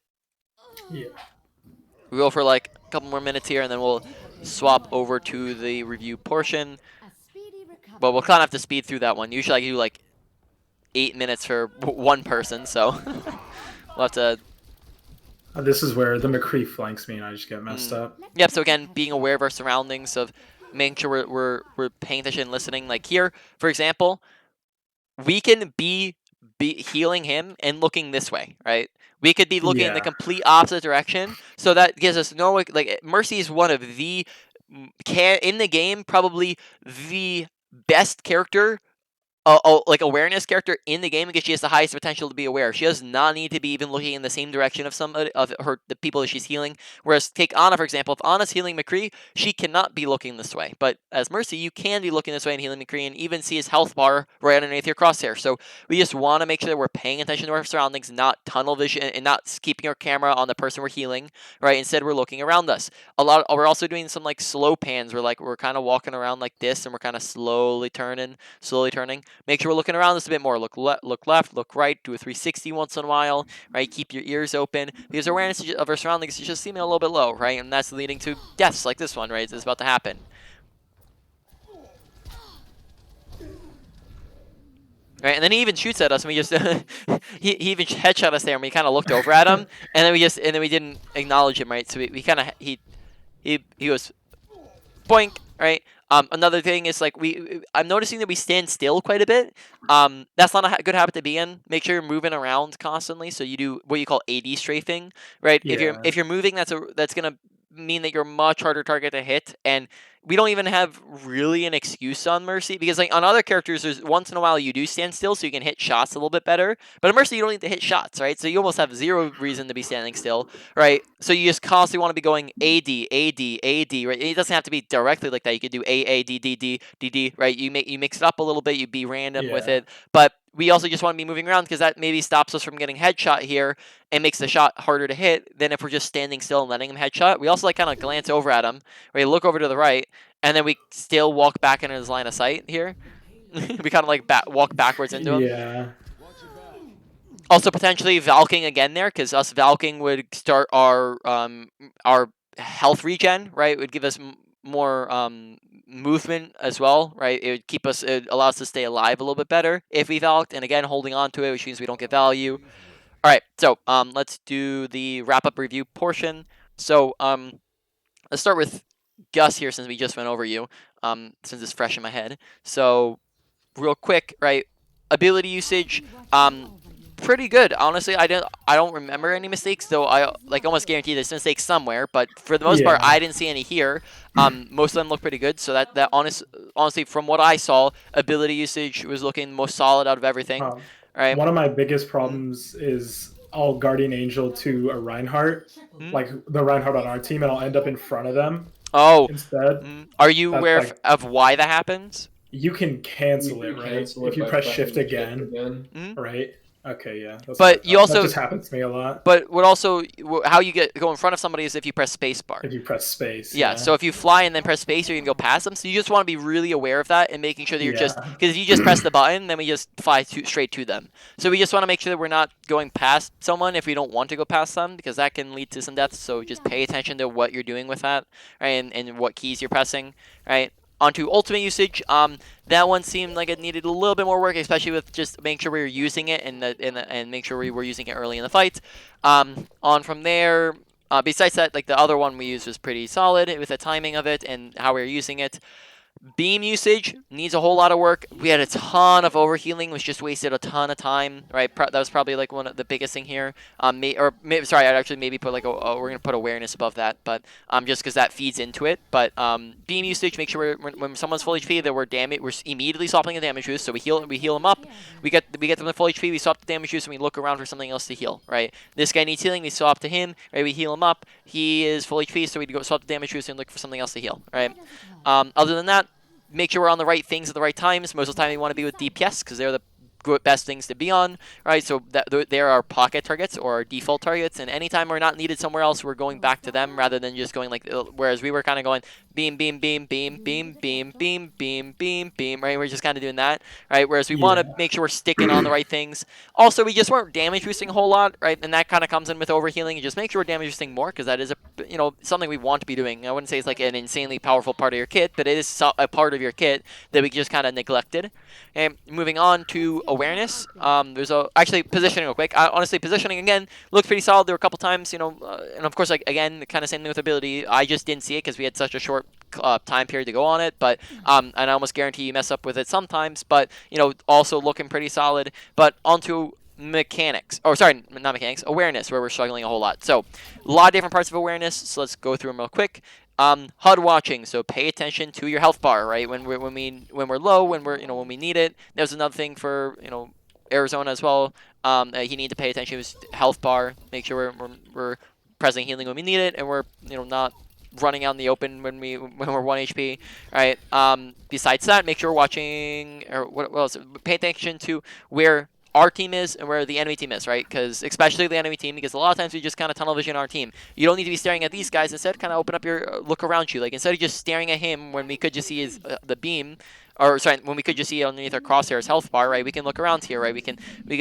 Yeah. We go for like a couple more minutes here, and then we'll swap over to the review portion. But we'll kind of have to speed through that one. Usually I do like 8 minutes for one person, so we'll have to... This is where the McCree flanks me and I just get messed up. Yep, so again, being aware of our surroundings, of making sure we're paying attention and listening. Like here, for example, we can be healing him and looking this way, right? We could be looking in the complete opposite direction, so that gives us no, like, Mercy is one of the in the game probably the best character, like, awareness character in the game, because she has the highest potential to be aware. She does not need to be even looking in the same direction of somebody, of the people that she's healing. Whereas take Ana, for example. If Ana's healing McCree, she cannot be looking this way. But as Mercy, you can be looking this way and healing McCree, and even see his health bar right underneath your crosshair. So we just want to make sure that we're paying attention to our surroundings, not tunnel vision, and not keeping our camera on the person we're healing, right? Instead, we're looking around us. We're also doing some, like, slow pans, where, like, we're kind of walking around like this, and we're kind of slowly turning. Make sure we're looking around us a bit more. Look left, look right, do a 360 once in a while, right? Keep your ears open, because awareness of our surroundings is just seeming a little bit low, right? And that's leading to deaths like this one, right? It's about to happen. Right, and then he even shoots at us, and we just he even headshot us there, and we kind of looked over at him, and then we didn't acknowledge him, right? So we kind of he was boink, right? Another thing is, like, I'm noticing that we stand still quite a bit. That's not a good habit to be in. Make sure you're moving around constantly, so you do what you call AD strafing, right? If you're moving, that's gonna mean that you're a much harder target to hit, and we don't even have really an excuse on Mercy, because, like, on other characters, there's once in a while you do stand still, so you can hit shots a little bit better. But on Mercy, you don't need to hit shots, right? So you almost have zero reason to be standing still, right? So you just constantly want to be going AD, AD, AD, right? It doesn't have to be directly like that. You could do AADDDDD, right? You mix it up a little bit. You be random with it, but we also just want to be moving around, because that maybe stops us from getting headshot here and makes the shot harder to hit than if we're just standing still and letting him headshot. We also, like, kind of glance over at him, right? Look over to the right, and then we still walk back into his line of sight here. We kind of, like, walk backwards into him. Yeah. Also potentially Valking again there, because us Valking would start our health regen, right? It would give us more movement as well, right? It would it allows us to stay alive a little bit better if we Valked, and again, holding on to it, which means we don't get value. All right, so let's do the wrap-up review portion. So let's start with Gus here, since we just went over you, since it's fresh in my head. So real quick, right? Ability usage, pretty good, honestly. I don't remember any mistakes, though. I, like, almost guarantee there's mistakes somewhere, but for the most part, I didn't see any here. Most of them look pretty good. So that honestly, from what I saw, ability usage was looking most solid out of everything. Right. One of my biggest problems is I'll Guardian Angel to a Reinhardt, like the Reinhardt on our team, and I'll end up in front of them. Instead. Are you aware of why that happens? You can cancel it, right? If you press shift again, right? Okay, yeah. But you also, that just happens to me a lot. But how you go in front of somebody is if you press spacebar. If you press space. Yeah. So if you fly and then press space, you can go past them. So you just want to be really aware of that and making sure that you're just, because if you just press the button, then we just fly straight to them. So we just want to make sure that we're not going past someone if we don't want to go past them, because that can lead to some deaths. So just pay attention to what you're doing with that, right? And what keys you're pressing, right? Onto ultimate usage, that one seemed like it needed a little bit more work, especially with just making sure we were using it and make sure we were using it early in the fight. On from there, besides that, like, the other one we used was pretty solid with the timing of it and how we were using it. Beam usage needs a whole lot of work. We had a ton of overhealing, which just wasted a ton of time, right? That was probably, like, one of the biggest thing here. Sorry, I'd actually maybe put, like, we're gonna put awareness above that, but just because that feeds into it. But beam usage, make sure when someone's full HP that we're immediately swapping the damage boost. So we heal them up. We get them to full HP. We swap the damage boost, and we look around for something else to heal, right? This guy needs healing. We swap to him, right? We heal him up. He is full HP, so we go swap the damage boost and look for something else to heal, right? Other than that, make sure we're on the right things at the right times. Most of the time, we want to be with DPS, because they're the best things to be on, right? So they're our pocket targets or our default targets, and anytime we're not needed somewhere else, we're going back to them rather than just going, like, whereas we were kind of going beam, beam, beam, beam, beam, beam, beam, beam, beam, beam, right? We're just kind of doing that, right? Whereas we want to make sure we're sticking on the right things. Also, we just weren't damage boosting a whole lot, right? And that kind of comes in with overhealing. You just make sure we're damage boosting more, because that is something we want to be doing. I wouldn't say it's like an insanely powerful part of your kit, but it is a part of your kit that we just kind of neglected. And moving on to awareness, there's actually positioning real quick. Honestly, positioning again looked pretty solid. There were a couple times, and of course, like, again, the kind of same thing with ability. I just didn't see it because we had such a short time period to go on it, but and I almost guarantee you mess up with it sometimes, but also looking pretty solid. But onto mechanics, or sorry, not mechanics, awareness, where we're struggling a whole lot. So a lot of different parts of awareness, so let's go through them real quick. HUD watching, so pay attention to your health bar, right? When we're low, when when we need it. There's another thing for Arizona as well. You need to pay attention to his health bar. Make sure we're pressing healing when we need it, and we're not running out in the open when we're 1 HP, right? Besides that, make sure we're watching, or what else? Pay attention to where our team is and where the enemy team is, right? Because especially the enemy team, because a lot of times we just kind of tunnel vision our team. You don't need to be staring at these guys. Instead, kind of open up your look around you. Like instead of just staring at him when we could just see his the beam, or sorry, when we could just see underneath our crosshairs health bar, right? We can look around here, right? We can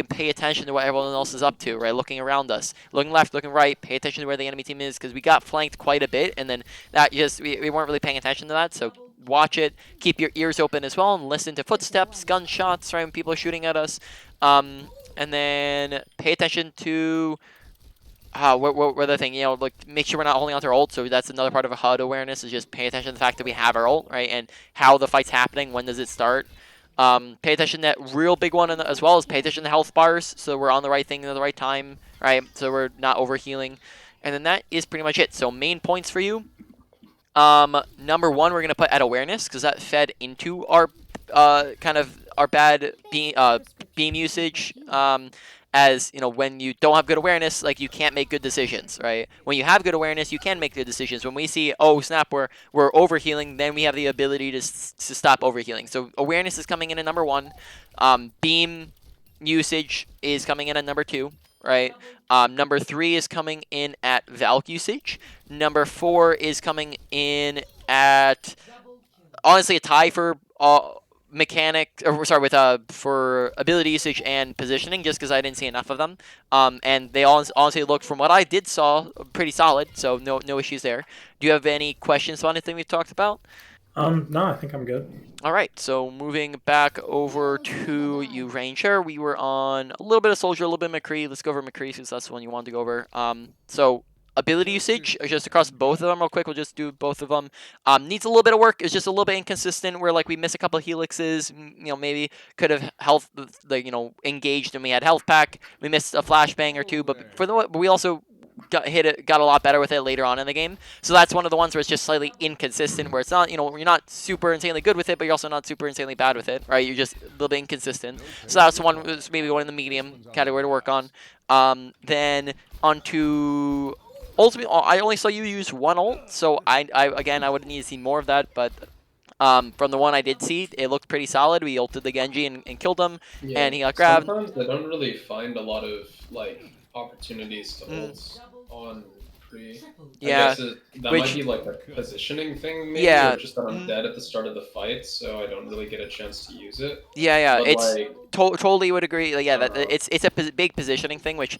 pay attention to what everyone else is up to, right? Looking around us, looking left, looking right, pay attention to where the enemy team is, because we got flanked quite a bit, and then that just we weren't really paying attention to that. So watch it, keep your ears open as well, and listen to footsteps, gunshots, right? When people are shooting at us, and then pay attention to what other thing, like make sure we're not holding onto our ult. So that's another part of a HUD awareness, is just pay attention to the fact that we have our ult, right? And how the fight's happening, when does it start. Pay attention to that real big one, as well as pay attention to health bars, so we're on the right thing at the right time, right? So we're not overhealing. And then that is pretty much it. So main points for you. Number one, we're going to put at awareness, because that fed into our kind of our bad beam usage. As when you don't have good awareness, like you can't make good decisions, right? When you have good awareness, you can make good decisions. When we see, oh snap, we're overhealing, then we have the ability to stop overhealing. So awareness is coming in at number one. Beam usage is coming in at number two, right? Number three is coming in at Valk usage. Number four is coming in at, honestly, a tie for mechanic, or sorry, with for ability usage and positioning, just because I didn't see enough of them. And they all honestly looked, from what I did saw, pretty solid. So no issues there. Do you have any questions on anything we've talked about? No, I think I'm good. All right, so moving back over to you, Ranger. We were on a little bit of Soldier, a little bit of McCree. Let's go over McCree, since that's the one you wanted to go over. So ability usage, just across both of them real quick. We'll just do both of them. Needs a little bit of work. It's just a little bit inconsistent, where like we miss a couple of helixes. Maybe could have health, engaged and we had health pack. We missed a flashbang or two, but we also got a lot better with it later on in the game. So that's one of the ones where it's just slightly inconsistent, where it's not, you're not super insanely good with it, but you're also not super insanely bad with it, right? You're just a little bit inconsistent. So that's one, maybe one in the medium category to work on. Then onto ultimately, I only saw you use one ult, so I would need to see more of that, but from the one I did see, it looked pretty solid. We ulted the Genji and killed him, and he got grabbed. Sometimes I don't really find a lot of opportunities to ult on pre. Yeah, that might be like a positioning thing, maybe, or just that I'm dead at the start of the fight, so I don't really get a chance to use it. Yeah, but it's totally would agree. Like, yeah, it's a big positioning thing, which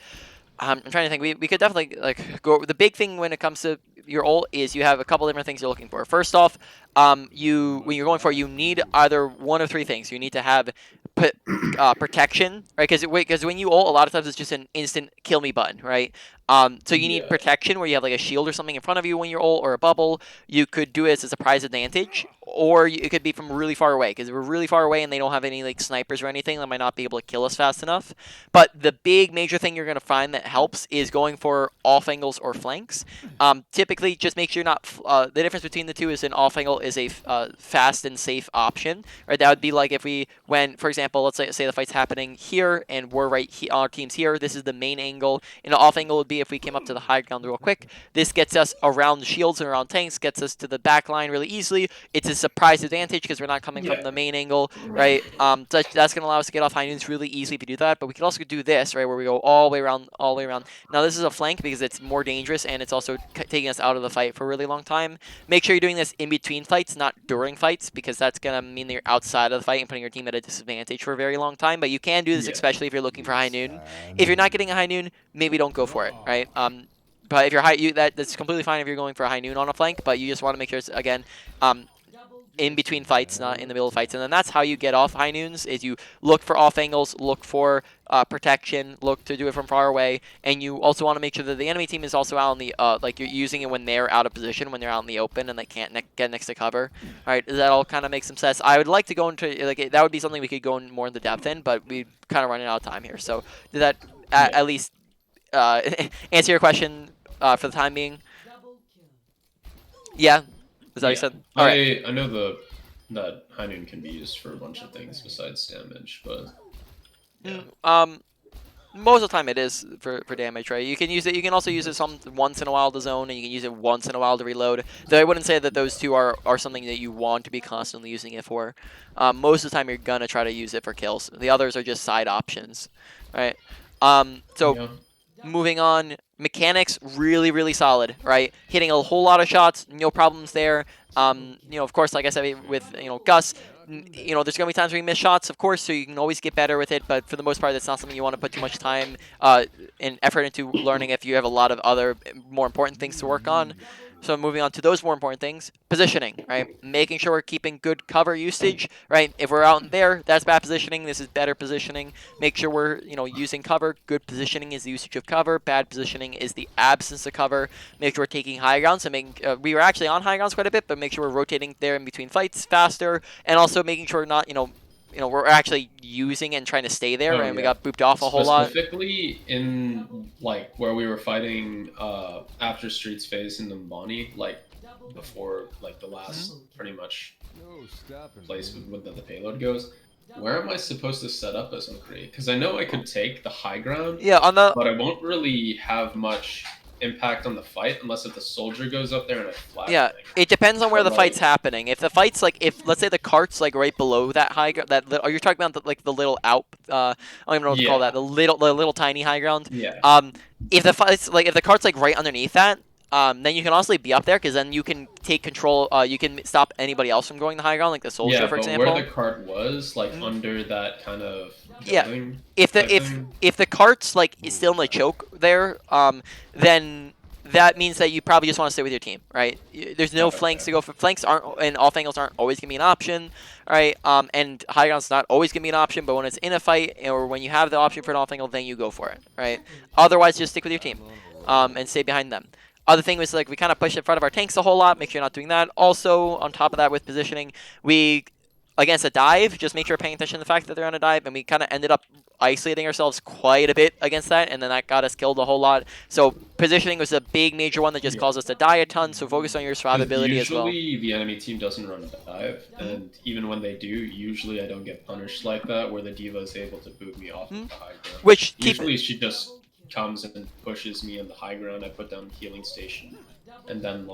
I'm trying to think. We could definitely go. The big thing when it comes to your ult is you have a couple different things you're looking for. First off, when you're going for, you need either one of three things. You need to have protection, right? Because when you ult, a lot of times it's just an instant kill me button, right? So you need protection, where you have like a shield or something in front of you when you're ult, or a bubble. You could do it as a surprise advantage, or it could be from really far away, because if we're really far away and they don't have any snipers or anything, they might not be able to kill us fast enough. But the big major thing you're going to find that helps is going for off angles or flanks. Typically, just make sure you're not. The difference between the two is an off angle is a fast and safe option, right? That would be like if we went, for example, let's say the fight's happening here and we're right here, our team's here. This is the main angle. And an off angle would be if we came up to the high ground real quick. This gets us around shields and around tanks, gets us to the back line really easily. It's a surprise advantage because we're not coming from the main angle, right? So that's going to allow us to get off high noons really easily if you do that. But we can also do this, right, where we go all the way around, Now this is a flank because it's more dangerous and it's also taking us out of the fight for a really long time. Make sure you're doing this in between fights, not during fights, because that's going to mean that you're outside of the fight and putting your team at a disadvantage for a very long time. But you can do this, especially if you're looking for high noon. If you're not getting a high noon, maybe don't go for it, right? But if you're that's completely fine if you're going for a high noon on a flank, but you just want to make sure it's, again, in between fights, not in the middle of fights. And then that's how you get off high noons, is you look for off angles, look for protection, look to do it from far away, and you also want to make sure that the enemy team is also out on the, like you're using it when they're out of position, when they're out in the open and they can't get next to cover. All right, does that all kind of make some sense? I would like to go into, like, that would be something we could go in more into depth in, but we're kind of running out of time here. So did that at least answer your question for the time being? Yeah? Is that what you said? All right. I know that high noon can be used for a bunch of things besides damage, but yeah. Most of the time it is for damage, right? You can use it. You can also use it once in a while to zone, and you can use it once in a while to reload. Though I wouldn't say that those two are something that you want to be constantly using it for. Most of the time you're gonna try to use it for kills. The others are just side options, right? So moving on, mechanics really solid, right? Hitting a whole lot of shots, no problems there. Of course, like I said with Gus, there's gonna be times where you miss shots, of course, so you can always get better with it. But for the most part, that's not something you want to put too much time and effort into learning if you have a lot of other more important things to work on. So moving on to those more important things, positioning, right? Making sure we're keeping good cover usage, right? If we're out in there, that's bad positioning. This is better positioning. Make sure we're, using cover. Good positioning is the usage of cover. Bad positioning is the absence of cover. Make sure we're taking high ground. So we were actually on high grounds quite a bit, but make sure we're rotating there in between fights faster, and also making sure we're not, we're actually using and trying to stay there, and we got booped off a whole lot. Specifically in, like, where we were fighting after Streets phase in Numbani, like, before, like, the last pretty much place with the payload goes. Where am I supposed to set up as McCree? Because I know I could take the high ground, but I won't really have much impact on the fight unless if the soldier goes up there and I flash. Yeah, it depends on where the fight's happening. If the fight's if let's say the cart's right below that high ground, are you talking about the little out? I don't even know what to call that. The little tiny high ground. Yeah. If the fight's if the cart's right underneath that, then you can honestly be up there, because then you can take control. You can stop anybody else from going the high ground, like the soldier, for example. Where the cart was, under that kind of building, if the cart's is still in the choke there, then that means that you probably just want to stay with your team, right? There's no flanks to go for. Flanks and off angles aren't always gonna be an option, right? And high ground's not always gonna be an option, but when it's in a fight or when you have the option for an off angle, then you go for it, right? Otherwise, just stick with your team, and stay behind them. Other thing was we kind of pushed in front of our tanks a whole lot. Make sure you're not doing that. Also, on top of that, with positioning, against a dive, just make sure you're paying attention to the fact that they're on a dive, and we kind of ended up isolating ourselves quite a bit against that, and then that got us killed a whole lot. So positioning was a big major one that just caused us to die a ton, so focus on your survivability as well. Usually the enemy team doesn't run a dive, and even when they do, usually I don't get punished like that, where the diva is able to boot me off of the high ground. Usually she just comes and pushes me in the high ground, I put down the healing station, and then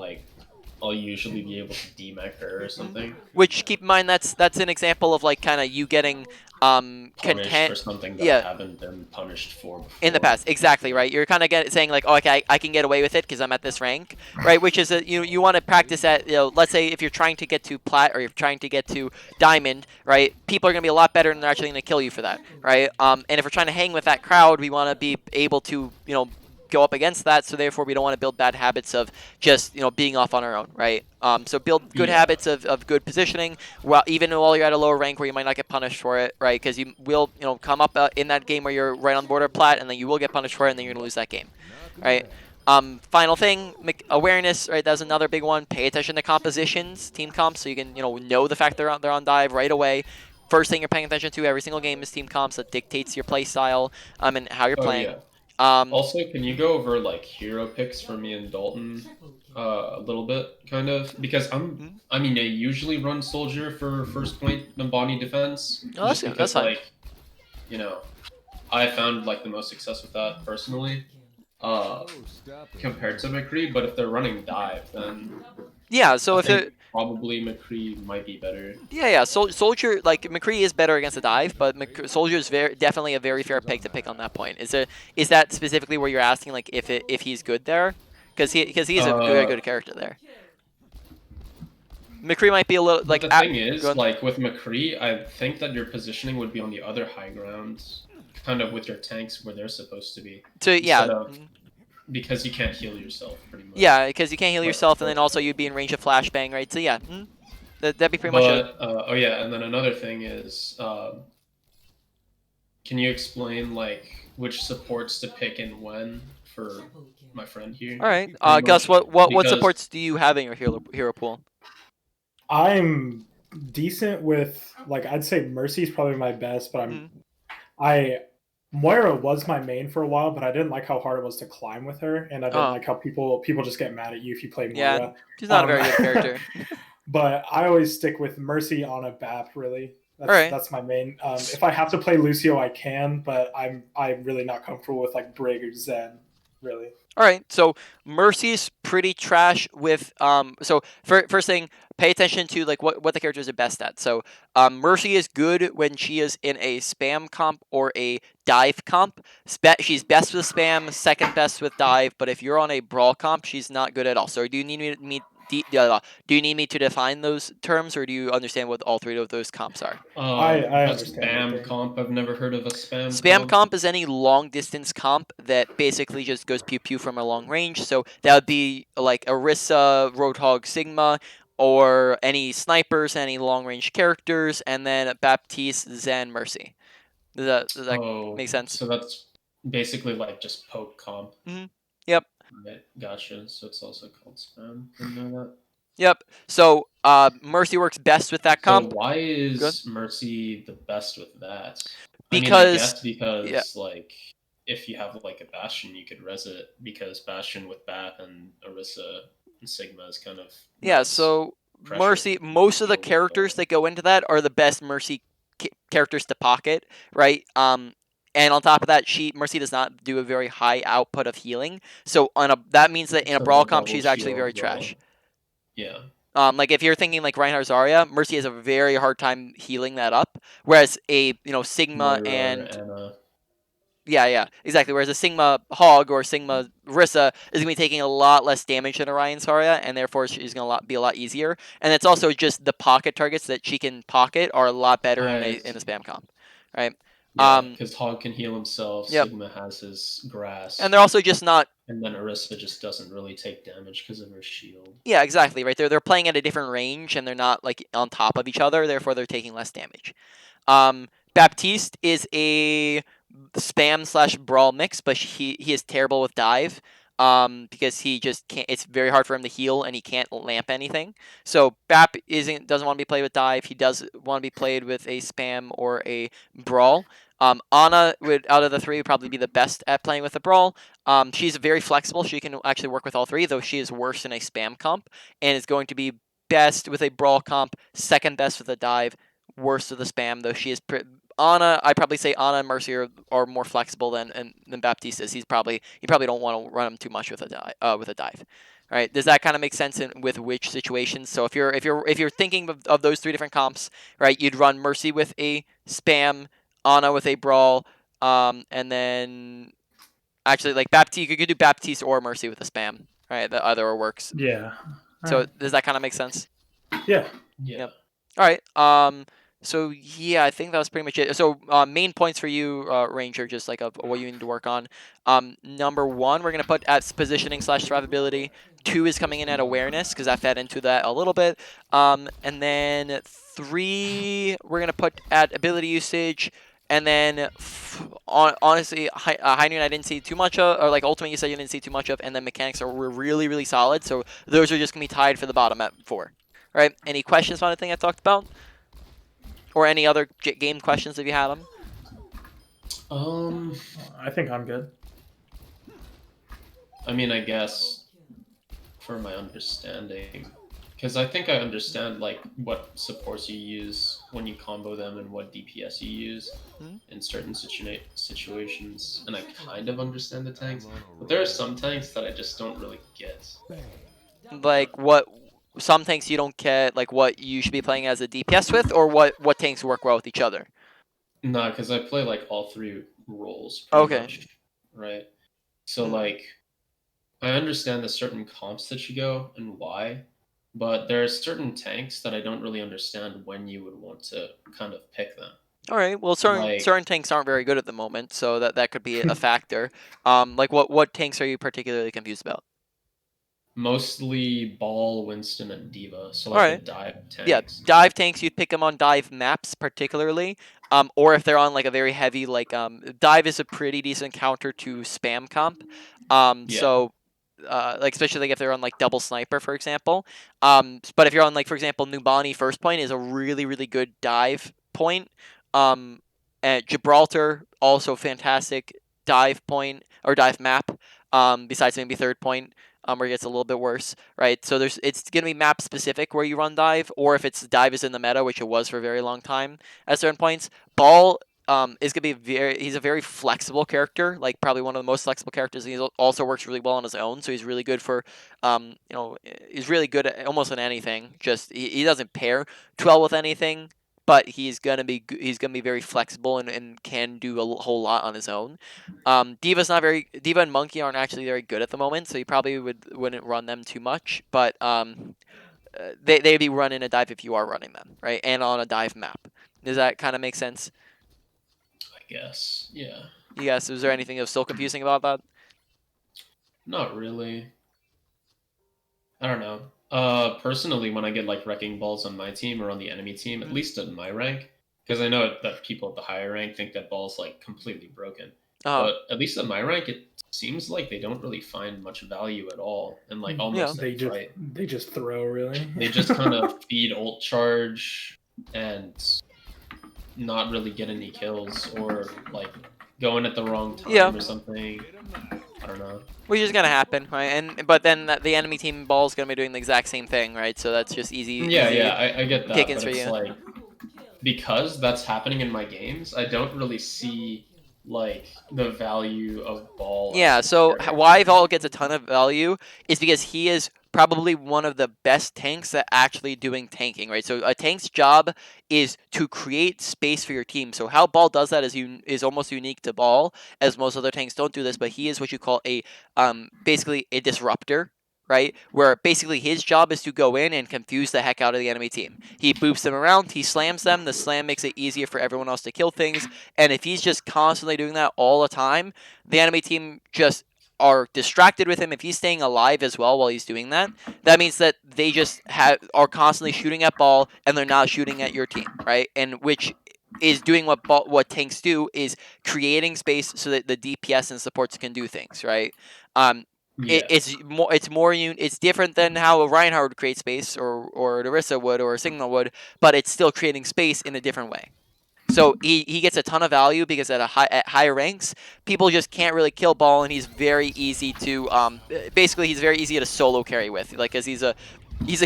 I'll usually be able to demech her or something. Which, keep in mind, that's an example of kind of you getting punished for something that I haven't been punished for before. In the past, exactly, right? You're kind of saying oh, okay, I can get away with it because I'm at this rank, right? Which is you want to practice at, let's say if you're trying to get to plat or you're trying to get to diamond, right? People are gonna be a lot better and they're actually gonna kill you for that, right? And if we're trying to hang with that crowd, we want to be able to go up against that, so therefore we don't want to build bad habits of just being off on our own, right? So build good habits of good positioning, even while you're at a lower rank where you might not get punished for it, right? Because you will come up in that game where you're right on the border of plat, and then you will get punished for it, and then you're gonna lose that game, right? Final thing, awareness, right? That's another big one. Pay attention to compositions, team comps, so you can know the fact they're on dive right away. First thing you're paying attention to every single game is team comps. That dictates your play style and how you're playing. Yeah. Also, can you go over hero picks for me and Dalton a little bit, kind of? Because I usually run soldier for first point Numbani defense. Oh, that's fine. I found the most success with that personally, compared to McCree. But if they're running dive, then so probably McCree might be better. Yeah. Soldier, McCree is better against the dive, but Soldier is definitely a very fair pick to pick on that point. Is that specifically where you're asking, if he's good there? Because he's a very good character there. McCree might be a little the thing is, with McCree, I think that your positioning would be on the other high grounds, kind of with your tanks where they're supposed to be. Because you can't heal yourself, pretty much. Yeah, because you can't heal yourself, and then also you'd be in range of flashbang, right? So yeah. That'd be pretty much it. Oh yeah, and then another thing is, can you explain like which supports to pick and when for my friend here? All right. pretty Gus, much? what Because supports do you have in your hero pool? I'm decent with, like, I'd say Mercy's probably my best, but Mhm. Moira was my main for a while, but I didn't like how hard it was to climb with her, and I didn't Oh. like how people just get mad at you if you play Yeah, Moira. she's not a very good character. But I always stick with Mercy on a BAP. Really, Alright. that's my main. If I have to play Lucio, I can, but I'm really not comfortable with like Brig or Zen. Really. All right, so Mercy's pretty trash with So first thing, pay attention to like what the characters are best at. So Mercy is good when she is in a spam comp or a dive comp. She's best with spam, second best with dive. But if you're on a brawl comp, she's not good at all. So do you need do you need me to define those terms, or do you understand what all three of those comps are? I a understand what spam they're- comp. I've never heard of a Spam comp is any long distance comp that basically just goes pew pew from a long range. So that would be like Orisa, Roadhog, Sigma, or any snipers, any long range characters, and then Baptiste, Zen, Mercy. Does that make sense? So that's basically like just poke comp. Yep. Right, gotcha. So it's also called spam. Didn't know that. Yep. So Mercy works best with that comp. So why is Good. Mercy the best with that? Because I guess because yeah. like if you have like a Bastion, you could res it because Bastion with Bat and Orisa and Sigma is kind of Yeah, nice so pressure Mercy, most of the shield characters that go into that are the best Mercy characters to pocket, right? And on top of that, Mercy does not do a very high output of healing. So that means that in a So brawl the comp, double she's actually shield very will- trash. Yeah. Like if you're thinking like Reinhardt Zarya, Mercy has a very hard time healing that up, whereas a Sigma Moira, and Anna. yeah, exactly. Whereas a Sigma Hog or Sigma Rissa is going to be taking a lot less damage than Orion Saria, and therefore she's going to be a lot easier. And it's also just the pocket targets that she can pocket are a lot better in a spam comp, right? Yeah, because Hog can heal himself. Yep. Sigma has his grass. And they're also just not. And then Orisa just doesn't really take damage because of her shield. Yeah, exactly. Right. They're playing at a different range, and they're not like on top of each other. Therefore, they're taking less damage. Baptiste is a spam / brawl mix, but he is terrible with dive. Because he just can't. It's very hard for him to heal, and he can't lamp anything. So Bap doesn't want to be played with dive. He does want to be played with a spam or a brawl. Ana would out of the three would probably be the best at playing with a brawl. She's very flexible. She can actually work with all three, though she is worse in a spam comp, and is going to be best with a brawl comp, second best with a dive, worst with the spam. Though she is Ana, I'd probably say Ana and Mercy are more flexible than Baptiste is. You probably don't want to run him too much with a dive. All right, does that kind of make sense with which situations? So if you're thinking of those three different comps, right, you'd run Mercy with a spam, Ana with a brawl, and then actually like Baptiste, you could do Baptiste or Mercy with a spam. Right, that either works. Yeah. So does that kind of make sense? Yeah. Yep. All right. So yeah, I think that was pretty much it. So main points for you, Ranger, just like of what you need to work on. Number one, we're gonna put at positioning / survivability. 2 is coming in at awareness because I fed into that a little bit. And then 3, we're gonna put at ability usage. And then, honestly, High Noon I didn't see too much of, or like Ultimate you said you didn't see too much of, and then mechanics were really, really solid. So those are just gonna be tied for the bottom at 4. All right. Any questions on anything I talked about? Or any other game questions if you had them? I think I'm good. I mean, I guess for my understanding, because I think I understand like what supports you use when you combo them and what DPS you use in certain situations, and I kind of understand the tanks, but there are some tanks that I just don't really get. Like what? Some tanks you don't get, like what you should be playing as a DPS with, or what tanks work well with each other? Nah, because I play like all 3 roles pretty much, right? So like, I understand the certain comps that you go and why, but there are certain tanks that I don't really understand when you would want to kind of pick them. All right. Well, certain tanks aren't very good at the moment, so that could be a factor. Like what tanks are you particularly confused about? Mostly Ball, Winston, and Diva. So All like the right. dive Yeah, tanks. dive tanks, you'd pick them on dive maps particularly, or if they're on like a very heavy dive is a pretty decent counter to spam comp. Yeah. Like especially like if they're on like double sniper for example. But if you're on like for example Nubani first point is a really good dive point. And Gibraltar also fantastic dive point or dive map. Besides maybe third point. Where it gets a little bit worse, right? So it's gonna be map specific where you run dive, or if it's dive is in the meta, which it was for a very long time at certain points. Ball is gonna be he's a very flexible character, like probably one of the most flexible characters. He also works really well on his own, so he's really good for he's really good at almost in anything. Just he doesn't pair too well with anything. But he's gonna be very flexible and can do a whole lot on his own. Diva and Monkey aren't actually very good at the moment, so you probably wouldn't run them too much. But they'd be running a dive if you are running them, right? And on a dive map. Does that kind of make sense? I guess. Yeah. Yes. Was there anything that was still confusing about that? Not really. I don't know. Personally, when I get like wrecking balls on my team or on the enemy team, at least in my rank, because I know that people at the higher rank think that ball's like completely broken. Uh But at least at my rank, it seems like they don't really find much value at all, and like yeah. almost They just right. they just throw really. They just kind of feed ult charge and not really get any kills, or like go in at the wrong time Yeah. or something. I don't know. Which is gonna happen, right? But then the enemy team ball is gonna be doing the exact same thing, right? So that's just easy. Yeah, easy yeah, I get that, pickings but for it's you. like because that's happening in my games, I don't really see like the value of ball. Yeah, as a so character. why Vol gets a ton of value is because he is probably one of the best tanks at actually doing tanking, right? So a tank's job is to create space for your team. So how Ball does that is almost unique to Ball, as most other tanks don't do this, but he is what you call a basically a disruptor. Right, where basically his job is to go in and confuse the heck out of the enemy team. He boops them around, he slams them. The slam makes it easier for everyone else to kill things. And if he's just constantly doing that all the time, the enemy team just are distracted with him. If he's staying alive as well while he's doing that, that means that they just are constantly shooting at ball and they're not shooting at your team, right? And which is doing what tanks do is creating space so that the DPS and supports can do things, right? Yeah, It's different than how a Reinhardt would create space or an Orisa would or a Signal would, but it's still creating space in a different way. So he gets a ton of value because at higher ranks, people just can't really kill Ball, and he's very easy to basically he's very easy to solo carry with, like as he's a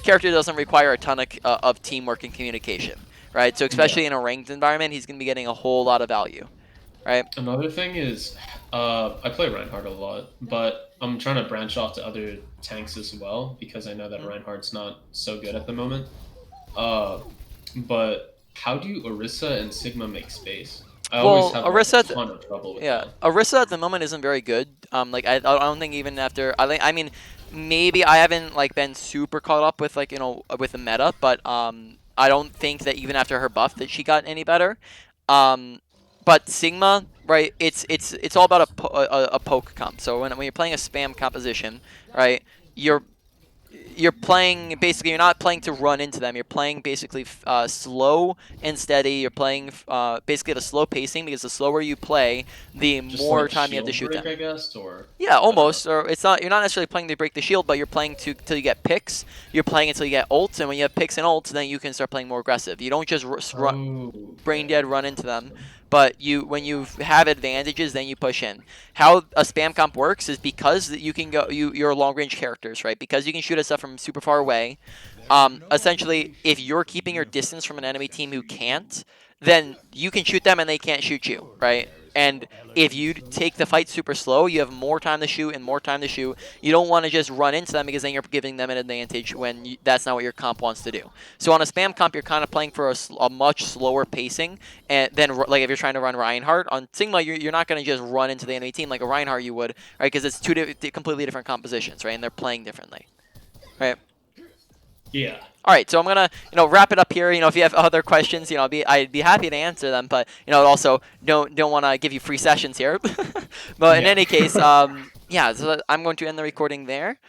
character that doesn't require a ton of teamwork and communication, right? So yeah. especially in a ranked environment, he's gonna be getting a whole lot of value, right? Another thing is, I play Reinhardt a lot, but I'm trying to branch off to other tanks as well because I know that Reinhardt's not so good at the moment. Uh, but how do Orisa and Sigma make space? I always Well, have like a Orisa, ton of trouble with yeah, that. Orisa at the moment isn't very good. Like I don't think even after I mean maybe I haven't like been super caught up with like with the meta, but I don't think that even after her buff that she got any better. Um, but Sigma, right? It's all about a poke comp. So when you're playing a spam composition, right? You're playing basically you're not playing to run into them. You're playing basically slow and steady. You're playing basically at a slow pacing because the slower you play, the Just more like time you have to shield shoot break, them. I guess, or Yeah, I don't know. almost. Or it's not. You're not necessarily playing to break the shield, but you're playing till you get picks. You're playing until you get ults, and when you have picks and ults, then you can start playing more aggressive. You don't just Oh, brain okay. dead run into them, but when you have advantages, then you push in. How a spam comp works is because you can you're long range characters, right? Because you can shoot at stuff from super far away. Essentially, if you're keeping your distance from an enemy team who can't, then you can shoot them and they can't shoot you, right? And if you take the fight super slow, you have more time to shoot and more time to shoot. You don't want to just run into them because then you're giving them an advantage when that's not what your comp wants to do. So on a spam comp, you're kind of playing for a much slower pacing, and then like if you're trying to run Reinhardt on Sigma, you're not going to just run into the enemy team like a Reinhardt you would, right? Because it's two completely different compositions, right? And they're playing differently, right? Yeah. All right, so I'm gonna wrap it up here. If you have other questions, I'd be happy to answer them, but also don't want to give you free sessions here. But in Yeah. any case, yeah, so I'm going to end the recording there.